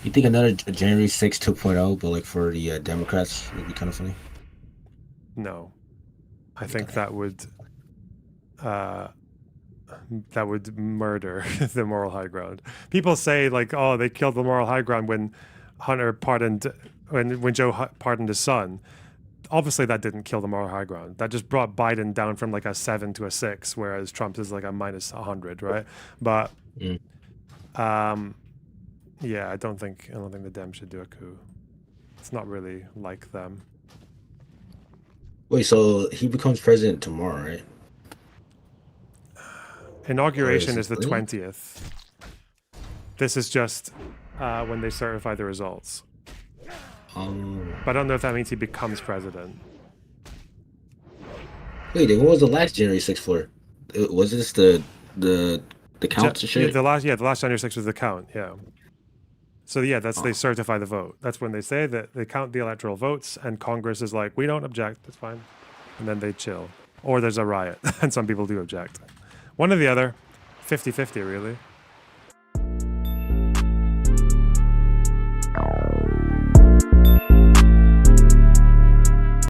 You think another January 6th 2.0, but like for the Democrats, would be kind of funny? No, I think that would murder the moral high ground. People say like, oh, they killed the moral high ground when when Joe pardoned his son. Obviously, that didn't kill the moral high ground. That just brought Biden down from like a 7 to a 6, whereas Trump is like a minus 100, right? But Yeah, I don't think the Dems should do a coup. It's not really like them. Wait, so he becomes president tomorrow, right? Inauguration is the really? 20th. This is just when they certify the results. But I don't know if that means he becomes president. Wait, then what was the last January 6th for? Was this the count and shit? Yeah, the last January 6th was the count. Yeah. So yeah, they certify the vote. That's when they say that they count the electoral votes, and Congress is like, we don't object. That's fine, and then they chill. Or there's a riot, and some people do object. One or the other, 50-50 really.